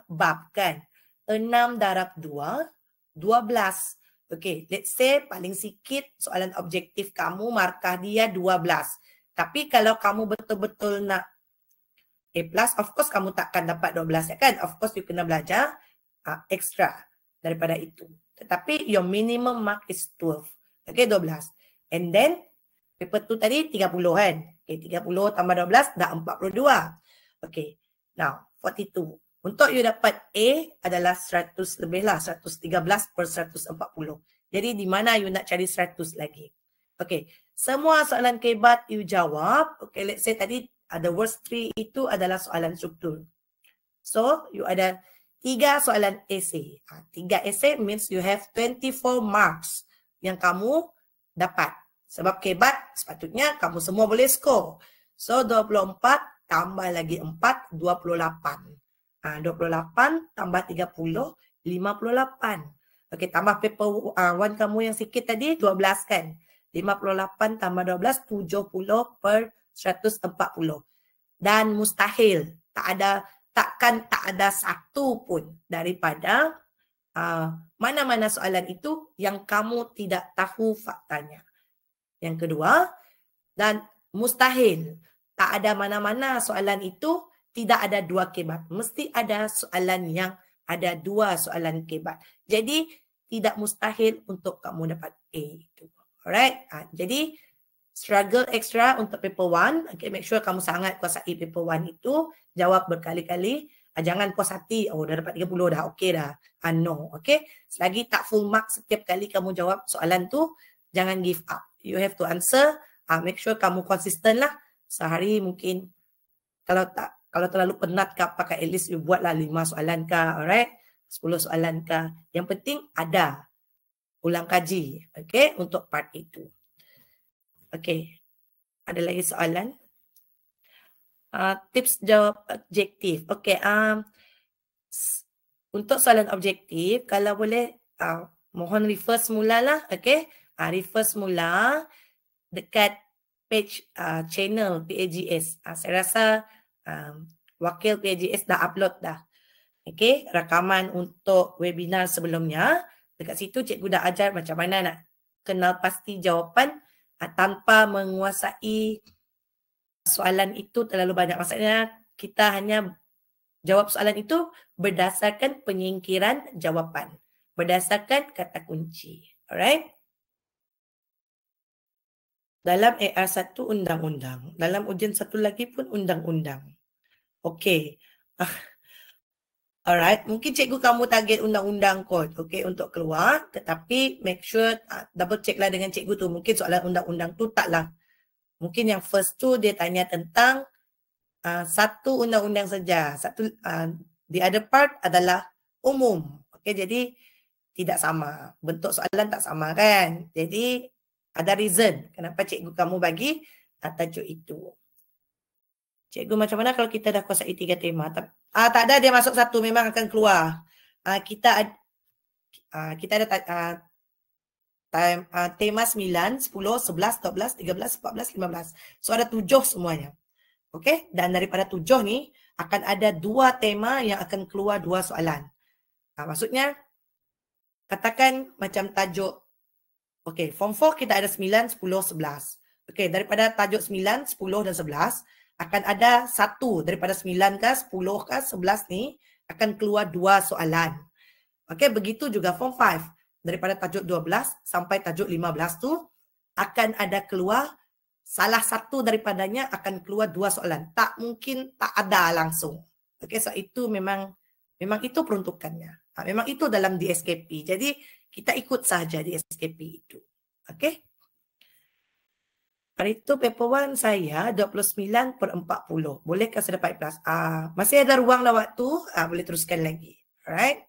bab kan. 6 darab 2, 12. Okay, let's say paling sikit soalan objektif kamu, markah dia 12. Tapi kalau kamu betul-betul nak A+, of course kamu takkan dapat 12 ya kan. Of course you kena belajar extra daripada itu. Tetapi your minimum mark is 12. Okay, 12. And then, paper 2 tadi 30 kan. Okay, 30 tambah 12 dah 42. Okay, now 42. Untuk you dapat A adalah 100 lebih lah. 113/140. Jadi di mana you nak cari 100 lagi? Okay, semua soalan kebat you jawab. Okay, let's say tadi the worst 3 itu adalah soalan struktur. So, you ada 3 soalan essay. 3 essay means you have 24 marks yang kamu dapat. Sebab kebat sepatutnya kamu semua boleh score. So, 24 tambah lagi 4, 28. 28 tambah 30, 58. Okey, tambah paper 1 kamu yang sikit tadi, 12 kan. 58 tambah 12, 70/140. Dan mustahil, takkan tak ada satu pun daripada mana-mana soalan itu yang kamu tidak tahu faktanya. Yang kedua, dan mustahil tak ada mana-mana soalan itu tidak ada 2 kebat. Mesti ada soalan yang ada 2 soalan kebat. Jadi tidak mustahil untuk kamu dapat A itu. Alright. Jadi struggle extra untuk paper 1. Okay, make sure kamu sangat kuasai paper 1 itu. Jawab berkali-kali. Jangan puas hati. Oh, dah dapat 30 dah. Okay dah. No. Okay. Selagi tak full mark setiap kali kamu jawab soalan tu, jangan give up. You have to answer. Make sure kamu konsisten lah. Sehari mungkin kalau tak Kalau terlalu penat kah, pakai at least you buatlah 5 soalan kah, alright? 10 soalan kah. Yang penting ada. Ulang kaji, okay, untuk part itu. Okay, ada lagi soalan? Tips jawab objektif. Okay, untuk soalan objektif, kalau boleh mohon refer semula lah, okay? Refer semula dekat page channel PAGS. Saya rasa wakil PAGS dah upload dah. Okay, rakaman untuk webinar sebelumnya. Dekat situ cikgu dah ajar macam mana nak kenal pasti jawapan tanpa menguasai soalan itu terlalu banyak. Maksudnya kita hanya jawab soalan itu berdasarkan penyingkiran jawapan. Berdasarkan kata kunci. Alright? Dalam AR1 undang-undang. Dalam ujian satu lagi pun undang-undang. Okay. Alright, mungkin cikgu kamu target undang-undang kot, okay, untuk keluar. Tetapi make sure double check lah dengan cikgu tu. Mungkin soalan undang-undang tu taklah. Mungkin yang first tu dia tanya tentang satu undang-undang saja. The other part adalah umum. Okay, jadi tidak sama. Bentuk soalan tak sama kan. Jadi ada reason kenapa cikgu kamu bagi tajuk itu. Cikgu, macam mana kalau kita dah kuasai 3 tema? Tak ada, dia masuk satu, memang akan keluar. Kita ada tema 9, 10, 11, 12, 13, 14, 15. So ada 7 semuanya. Okey, dan daripada 7 ni akan ada 2 tema yang akan keluar 2 soalan. Maksudnya katakan macam tajuk, okey, form 4 kita ada 9, 10, 11. Okey, daripada tajuk 9, 10 dan 11 akan ada satu daripada 9 ke 10 ke 11 ni akan keluar 2 soalan. Okey, begitu juga form 5. Daripada tajuk 12 sampai tajuk 15 tu akan ada keluar salah satu daripadanya akan keluar 2 soalan. Tak mungkin tak ada langsung. Okey, so itu memang itu peruntukannya. Memang itu dalam DSKP. Jadi kita ikut saja DSKP itu. Okey. Hari itu paper 1 saya 29/40. Bolehkah saya dapat plus? Masih ada ruang dan waktu. Boleh teruskan lagi. Alright.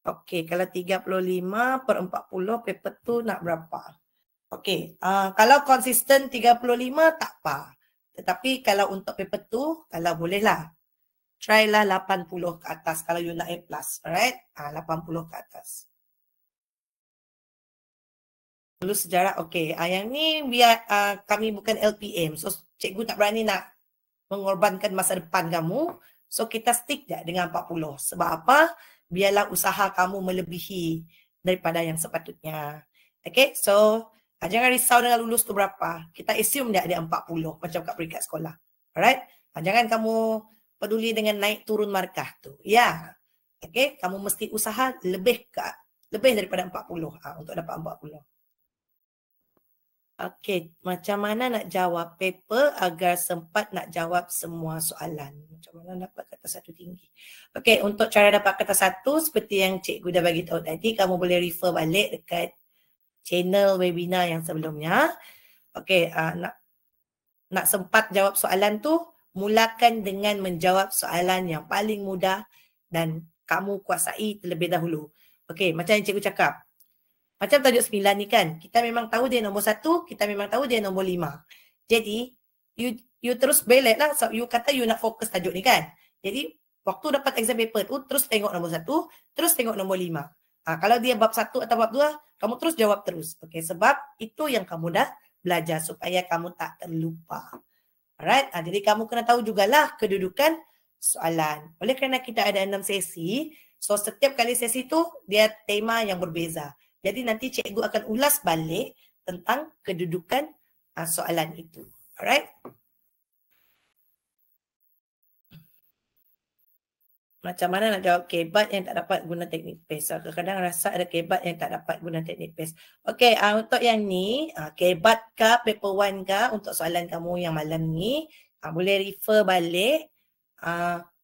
Okey, kalau 35/40 paper tu nak berapa? Okey, kalau konsisten 35 tak apa. Tetapi kalau untuk paper tu, kalau bolehlah. Try lah 80 ke atas kalau you nak A+. Alright. 80 ke atas. Dulu sejarah, okey. Yang ni biar kami bukan LPM. So, cikgu tak berani nak mengorbankan masa depan kamu. So, kita stick je dengan 40. Sebab apa? Biarlah usaha kamu melebihi daripada yang sepatutnya. Okay, so jangan risau dengan lulus tu berapa. Kita assume dia ada 40 macam kat peringkat sekolah. Alright? Jangan kamu peduli dengan naik turun markah tu. Ya. Okay, kamu mesti usaha lebih daripada 40 untuk dapat 40. Okey, macam mana nak jawab paper agar sempat nak jawab semua soalan? Macam mana dapat kata satu tinggi? Okey, untuk cara dapat kata satu seperti yang cikgu dah bagi tahu tadi, kamu boleh refer balik dekat channel webinar yang sebelumnya. Okey, nak sempat jawab soalan tu, mulakan dengan menjawab soalan yang paling mudah dan kamu kuasai terlebih dahulu. Okey, macam yang cikgu cakap. Macam tajuk 9 ni kan, kita memang tahu dia nombor 1, kita memang tahu dia nombor 5. Jadi, you terus belek lah. So, you kata you nak fokus tajuk ni kan. Jadi, waktu dapat exam paper tu, terus tengok nombor 1, terus tengok nombor 5. Kalau dia bab 1 atau bab 2, kamu terus jawab terus. Okay, sebab itu yang kamu dah belajar supaya kamu tak terlupa. Alright, jadi kamu kena tahu jugalah kedudukan soalan. Oleh kerana kita ada 6 sesi, so setiap kali sesi tu, dia tema yang berbeza. Jadi nanti cikgu akan ulas balik tentang kedudukan soalan itu. Alright? Macam mana nak jawab kebat yang tak dapat guna teknik PACE? Kadang-kadang rasa ada kebat yang tak dapat guna teknik PACE. Okey, untuk yang ni, kebat ke paper 1 ke untuk soalan kamu yang malam ni, boleh refer balik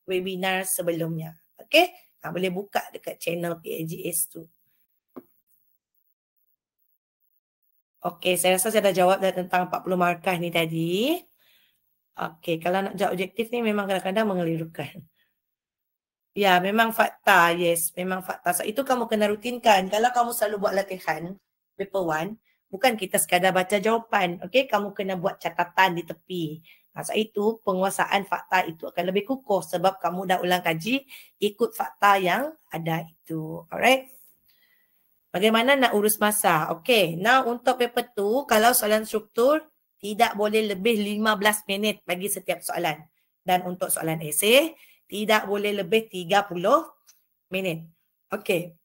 webinar sebelumnya. Okey? Boleh buka dekat channel PAGS tu. Okey, saya rasa saya dah jawab dah tentang 40 markah ni tadi. Okey, kalau nak jawab objektif ni memang kadang-kadang mengelirukan. Ya, memang fakta. Yes, memang fakta. So, itu kamu kena rutinkan. Kalau kamu selalu buat latihan, paper 1, bukan kita sekadar baca jawapan. Okey, kamu kena buat catatan di tepi. Sebab itu, penguasaan fakta itu akan lebih kukuh sebab kamu dah ulang kaji ikut fakta yang ada itu. Alright? Bagaimana nak urus masa? Okey, now untuk paper 2, kalau soalan struktur, tidak boleh lebih 15 minit bagi setiap soalan. Dan untuk soalan esei, tidak boleh lebih 30 minit. Okey.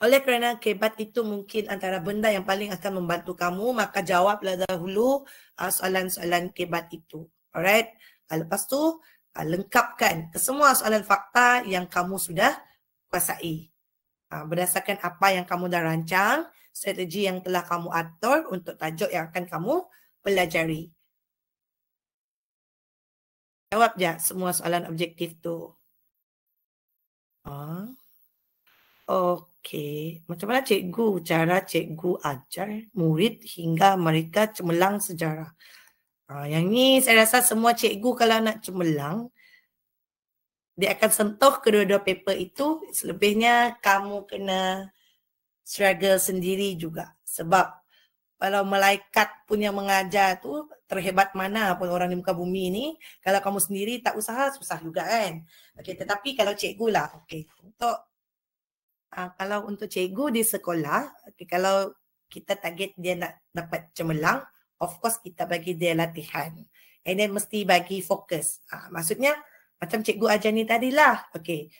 Oleh kerana kebat itu mungkin antara benda yang paling akan membantu kamu, maka jawablah dahulu soalan-soalan kebat itu. Alright. Lepas tu, lengkapkan kesemua soalan fakta yang kamu sudah kuasai. Berdasarkan apa yang kamu dah rancang, strategi yang telah kamu atur untuk tajuk yang akan kamu pelajari. Jawab je semua soalan objektif tu. Okey. Macam mana cara cikgu ajar murid hingga mereka cemerlang sejarah? Yang ni saya rasa semua cikgu kalau nak cemerlang, dia akan sentuh kedua-dua paper itu. Selebihnya kamu kena struggle sendiri juga. Sebab kalau malaikat punya mengajar tu terhebat mana pun orang di muka bumi ni, kalau kamu sendiri tak usaha, susah juga kan. Okey, tetapi kalau cikgu lah, okey. Kalau untuk cikgu di sekolah, okay, kalau kita target dia nak dapat cemerlang, of course kita bagi dia latihan. And then mesti bagi fokus. Maksudnya macam cikgu ajar ni tadilah. Okey.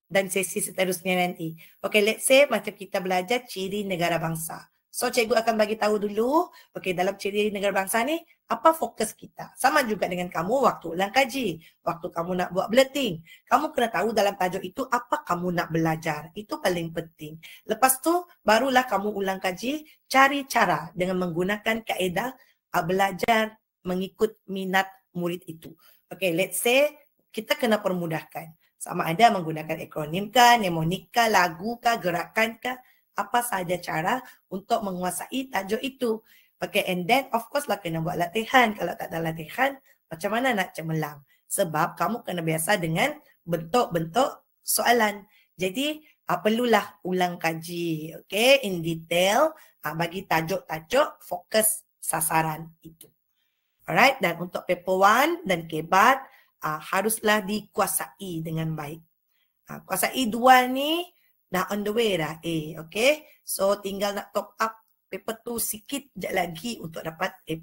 Dan sesi seterusnya nanti. Okey, let's say macam kita belajar ciri negara bangsa. So cikgu akan bagi tahu dulu, okey, dalam ciri negara bangsa ni apa fokus kita. Sama juga dengan kamu waktu ulang kaji, waktu kamu nak buat bulletin. Kamu kena tahu dalam tajuk itu apa kamu nak belajar. Itu paling penting. Lepas tu barulah kamu ulang kaji, cari cara dengan menggunakan kaedah belajar mengikut minat murid itu. Okey, let's say kita kena permudahkan. Sama ada menggunakan akronim kah, mnemonik kah, lagu kah, gerakan kah, apa sahaja cara untuk menguasai tajuk itu. Okay, and then of course lah kena buat latihan. Kalau tak ada latihan, macam mana nak cemerlang? Sebab kamu kena biasa dengan bentuk-bentuk soalan. Jadi, perlulah ulang kaji, okay, in detail, bagi tajuk-tajuk fokus sasaran itu. Alright, dan untuk paper 1 dan kebat, haruslah dikuasai dengan baik. Kuasai 2 ni, dah on the way dah A, okay. So tinggal nak top up paper 2 sikit je lagi untuk dapat A+.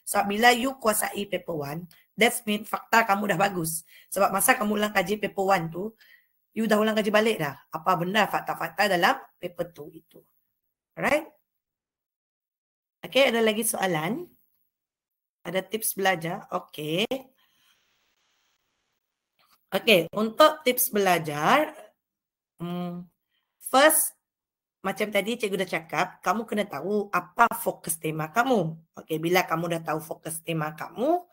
Sebab bila you kuasai paper 1, that's mean fakta kamu dah bagus. Sebab masa kamu ulang kaji paper 1 tu, you dah ulang kaji balik dah. Apa benda fakta-fakta dalam paper 2 itu. Alright. Okay, ada lagi soalan? Ada tips belajar? Okay. Okay, untuk tips belajar, first, macam tadi cikgu dah cakap, kamu kena tahu apa fokus tema kamu. Okey, bila kamu dah tahu fokus tema kamu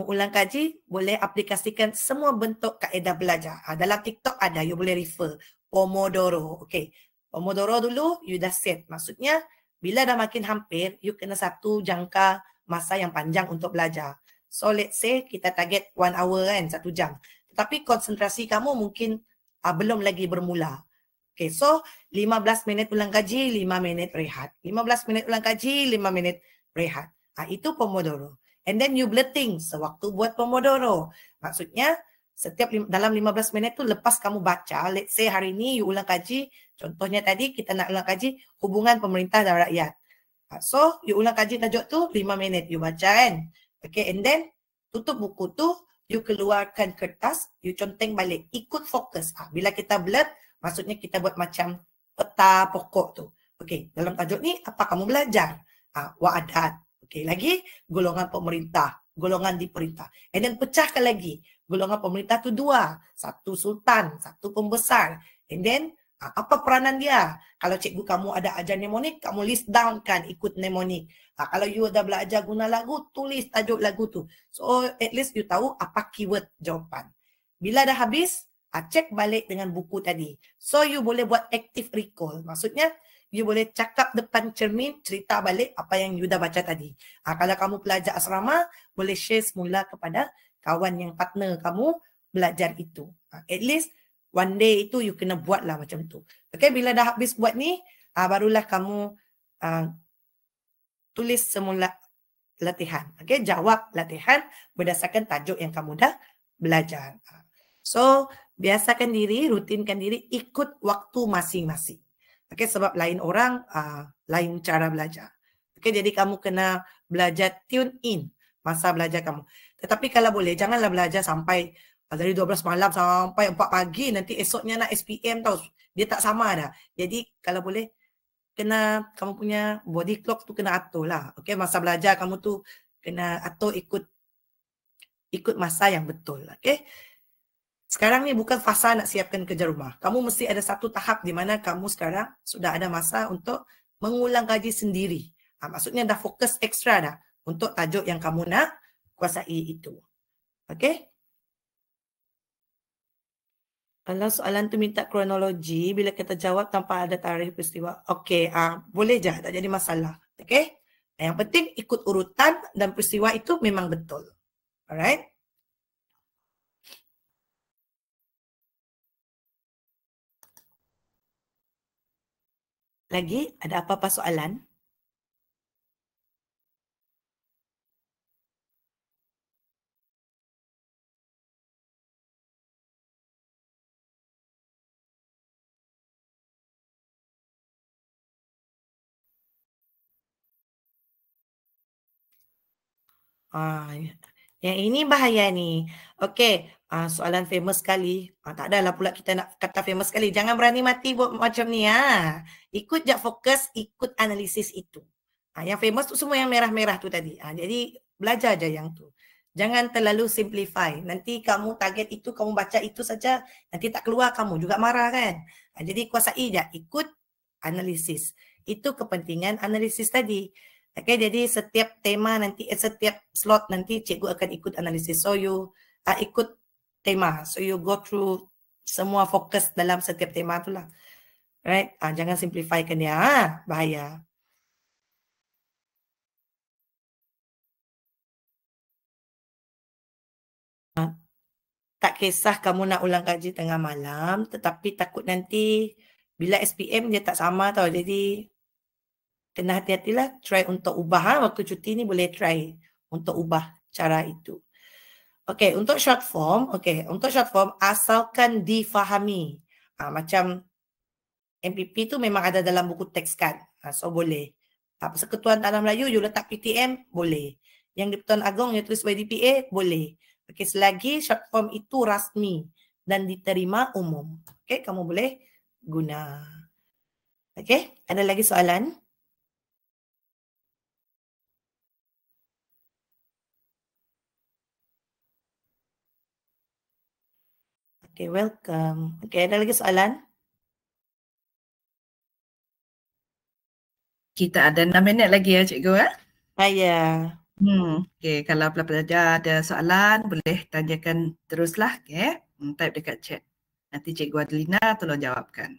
ulang kaji, boleh aplikasikan semua bentuk kaedah belajar. Dalam TikTok ada, you boleh refer. Pomodoro. Okey, Pomodoro dulu, you dah set. Maksudnya, bila dah makin hampir, you kena satu jangka masa yang panjang untuk belajar. So, let's say kita target 1 hour kan, 1 jam. Tetapi konsentrasi kamu mungkin belum lagi bermula. Okay, so 15 minit ulang kaji, 5 minit rehat. 15 minit ulang kaji, 5 minit rehat. Itu Pomodoro. And then you bulletin sewaktu buat Pomodoro. Maksudnya setiap dalam 15 minit tu lepas kamu baca, let's say hari ni you ulang kaji, contohnya tadi kita nak ulang kaji hubungan pemerintah dan rakyat. So you ulang kaji tajuk tu 5 minit you baca kan. Okay, and then tutup buku tu, you keluarkan kertas, you conteng balik, ikut fokus. Bila kita blurt, maksudnya kita buat macam peta pokok tu. Okey, dalam tajuk ni apa kamu belajar? Wa'adat. Okey, lagi golongan pemerintah, golongan diperintah. And then pecahkan lagi. Golongan pemerintah tu 2. Satu sultan, satu pembesar. And then apa peranan dia? Kalau cikgu kamu ada ajar mnemonik, kamu list down kan ikut mnemonik. Kalau you dah belajar guna lagu, tulis tajuk lagu tu. So at least you tahu apa keyword jawapan. Bila dah habis, cek balik dengan buku tadi. So you boleh buat active recall. Maksudnya you boleh cakap depan cermin, cerita balik apa yang you dah baca tadi. Kalau kamu pelajar asrama, boleh share semula kepada kawan yang partner kamu belajar itu. At least one day itu you kena buatlah macam tu. Okay, bila dah habis buat ni, barulah kamu tulis semula latihan. Okay, jawab latihan berdasarkan tajuk yang kamu dah belajar. So, biasakan diri, rutinkan diri, ikut waktu masing-masing. Okay, sebab lain orang, lain cara belajar. Okay, jadi kamu kena belajar tune in masa belajar kamu. Tetapi kalau boleh, janganlah belajar sampai dari 12 malam sampai 4 pagi, nanti esoknya nak SPM tau. Dia tak sama dah. Jadi kalau boleh, kena kamu punya body clock tu kena atur lah. Okay, masa belajar kamu tu kena atur ikut masa yang betul. Okay. Sekarang ni bukan fasa nak siapkan kerja rumah. Kamu mesti ada satu tahap di mana kamu sekarang sudah ada masa untuk mengulang kaji sendiri. Maksudnya dah fokus ekstra dah untuk tajuk yang kamu nak kuasai itu. Okay? Kalau soalan tu minta kronologi, bila kita jawab tanpa ada tarikh peristiwa. Okay, boleh je, tak jadi masalah. Okay? Yang penting ikut urutan dan peristiwa itu memang betul. Alright? Lagi, ada apa-apa soalan? Yang ini bahaya ni. Okey, soalan famous sekali. Tak adalah pula kita nak kata famous sekali. Jangan berani mati buat macam ni. Ikut je fokus, ikut analisis itu. Yang famous tu semua yang merah-merah tu tadi. Jadi belajar je yang tu. Jangan terlalu simplify. Nanti kamu target itu, kamu baca itu saja. Nanti tak keluar, kamu juga marah kan. Jadi kuasai je, ikut analisis. Itu kepentingan analisis tadi. Okay, jadi setiap tema nanti, setiap slot nanti cikgu akan ikut analisis. So you ikut tema. So you go through semua fokus dalam setiap tema tu lah. Right? Jangan simplifykan dia. Bahaya. Tak kisah kamu nak ulang kaji tengah malam, tetapi takut nanti bila SPM dia tak sama tau. Jadi kena hati-hatilah, try untuk ubah. Waktu cuti ni boleh try untuk ubah cara itu. Okey, untuk short form, asalkan difahami. Macam MPP tu memang ada dalam buku teks kan. So boleh. Persekutuan Tanah Melayu, you letak PTM, boleh. Yang di Pertuan Agong, you tulis YDPA, boleh. Okey, selagi short form itu rasmi dan diterima umum. Okey, kamu boleh guna. Okey, ada lagi soalan? Okay, welcome. Okay, ada lagi soalan? Kita ada 6 minit lagi ya cikgu ya. Ya. Okay, kalau pelajar ada soalan boleh tanyakan teruslah. Okay, type dekat chat. Nanti cikgu Adelina tolong jawabkan.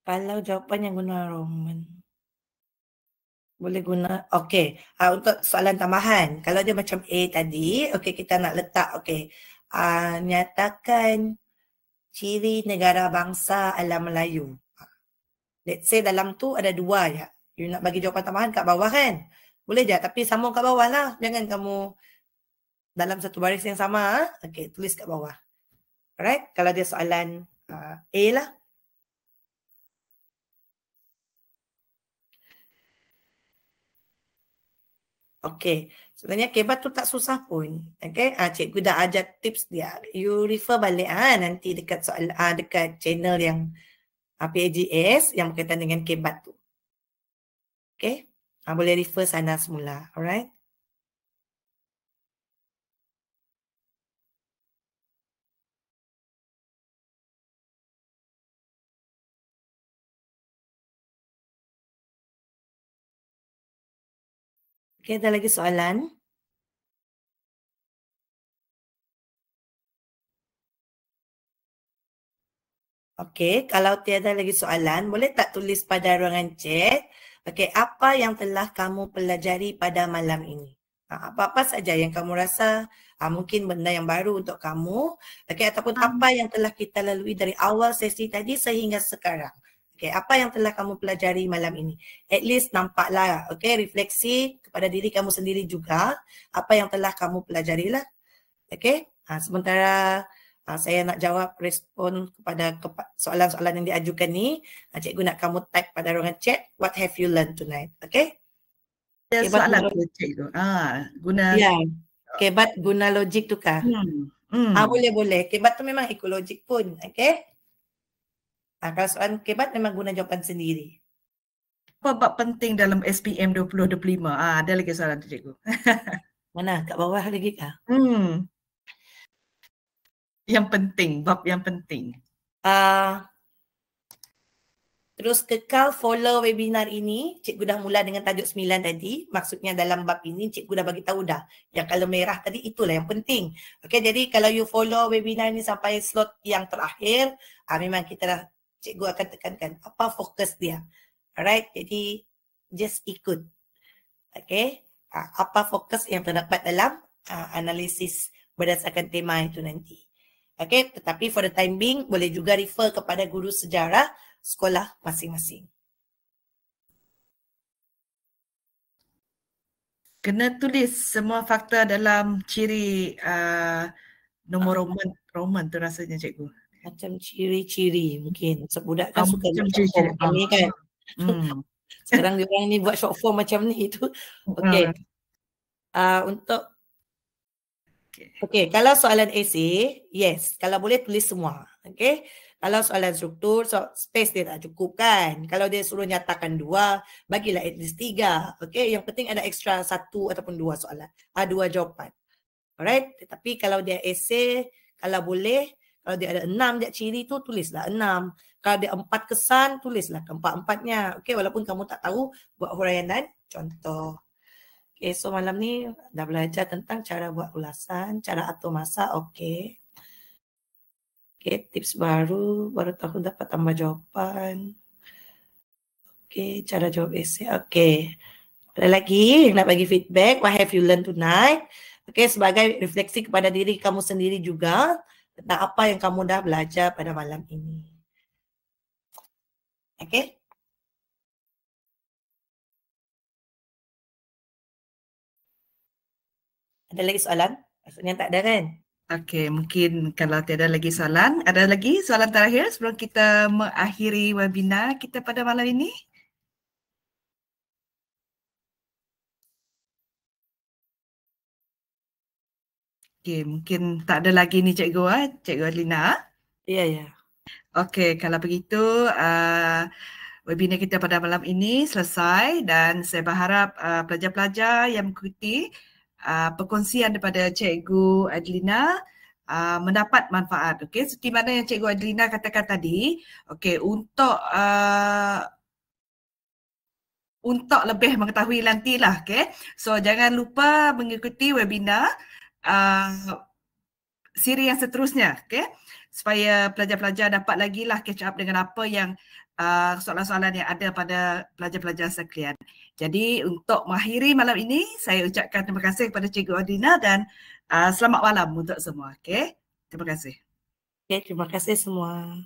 Kalau jawapan yang guna Roman. Boleh guna. Okey. Untuk soalan tambahan. Kalau dia macam A tadi. Okey, kita nak letak. Okey. Nyatakan ciri negara bangsa alam Melayu. Let's say dalam tu ada 2 ya. You nak bagi jawapan tambahan kat bawah kan? Boleh je. Tapi sambung kat bawah lah. Jangan kamu dalam satu baris yang sama. Okey, tulis kat bawah. Alright. Kalau dia soalan A lah. Okey, Sebenarnya kebat tu tak susah pun. Okay, cikgu dah ajar tips dia. You refer balik nanti dekat soal dekat channel yang PAGS yang berkaitan dengan kebat tu. Okay, boleh refer sana semula. Alright. Okay, ada lagi soalan? Okey, kalau tiada lagi soalan, boleh tak tulis pada ruangan chat, okey, apa yang telah kamu pelajari pada malam ini? Apa-apa saja yang kamu rasa mungkin benda yang baru untuk kamu, okey, ataupun apa yang telah kita lalui dari awal sesi tadi sehingga sekarang. Okey, apa yang telah kamu pelajari malam ini? At least nampaklah, okey, refleksi kepada diri kamu sendiri juga, apa yang telah kamu pelajari lah. Okey, sementara saya nak jawab respon kepada soalan-soalan yang diajukan ni. Cikgu nak kamu type pada ruangan chat, what have you learned tonight? Okay? Ada soalan tu cikgu. Guna. Ya, kebat guna logik tu kah? Boleh. Kebat tu memang ekologik pun. Okay? Kalau soalan kebat memang guna jawapan sendiri. Apa bab penting dalam SPM 2025? Ada lagi soalan tu cikgu. Mana? Kat bawah lagi kah? Yang penting, bab yang penting. Terus kekal follow webinar ini. Cikgu dah mula dengan tajuk 9 tadi. Maksudnya dalam bab ini cikgu dah bagi tahu dah. Yang kalau merah tadi itulah yang penting. Okay, jadi kalau you follow webinar ini sampai slot yang terakhir, memang kita dah, cikgu akan tekankan apa fokus dia. Alright, jadi just ikut. Okay, apa fokus yang terdapat dalam analisis berdasarkan tema itu nanti. Okay, tetapi for the time being boleh juga refer kepada guru sejarah sekolah masing-masing. Kena tulis semua fakta dalam ciri nombor Roman tu rasanya cikgu. Macam ciri-ciri mungkin. Sebudak kan suka buat short ciri-ciri. form macam ni kan. Sekarang diorang ni buat short form macam ni tu. Okay. Okay, kalau soalan essay, yes. Kalau boleh tulis semua. Okay. Kalau soalan struktur, space dia tak cukup kan. Kalau dia suruh nyatakan 2, bagilah at least 3. Okay, yang penting ada extra 1 ataupun 2 soalan. 2 jawapan. Alright, tetapi kalau dia essay, kalau boleh, kalau dia ada 6 dia ciri tu, tulislah 6. Kalau dia 4 kesan, tulislah keempat-empatnya. Okay, walaupun kamu tak tahu buat huraian dan contoh. Okay, so malam ni dah belajar tentang cara buat ulasan, cara atur masa, okay. Okay, tips baru tahu dapat tambah jawapan. Okay, cara jawab esei, okay. Ada lagi yang nak bagi feedback, what have you learned tonight? Okay, sebagai refleksi kepada diri kamu sendiri juga, tentang apa yang kamu dah belajar pada malam ini. Okay. Ada lagi soalan? Maksudnya tak ada kan? Okey, mungkin kalau tiada lagi soalan, ada lagi soalan terakhir sebelum kita mengakhiri webinar kita pada malam ini? Okey, mungkin tak ada lagi ni cikgu, Cikgu Adlina. Ya. Okey, kalau begitu webinar kita pada malam ini selesai dan saya berharap pelajar-pelajar yang mengikuti perkongsian daripada Cikgu Adlina mendapat manfaat. Okey, seperti mana yang Cikgu Adlina katakan tadi, okey, untuk lebih mengetahui nantilah, okey. So jangan lupa mengikuti webinar siri yang seterusnya, okey, supaya pelajar-pelajar dapat lagi lah catch up dengan apa yang soalan-soalan yang ada pada pelajar-pelajar sekalian. Jadi untuk mengakhiri malam ini, saya ucapkan terima kasih kepada Cikgu Adlina dan selamat malam untuk semua. Okay? Terima kasih. Okay, terima kasih semua.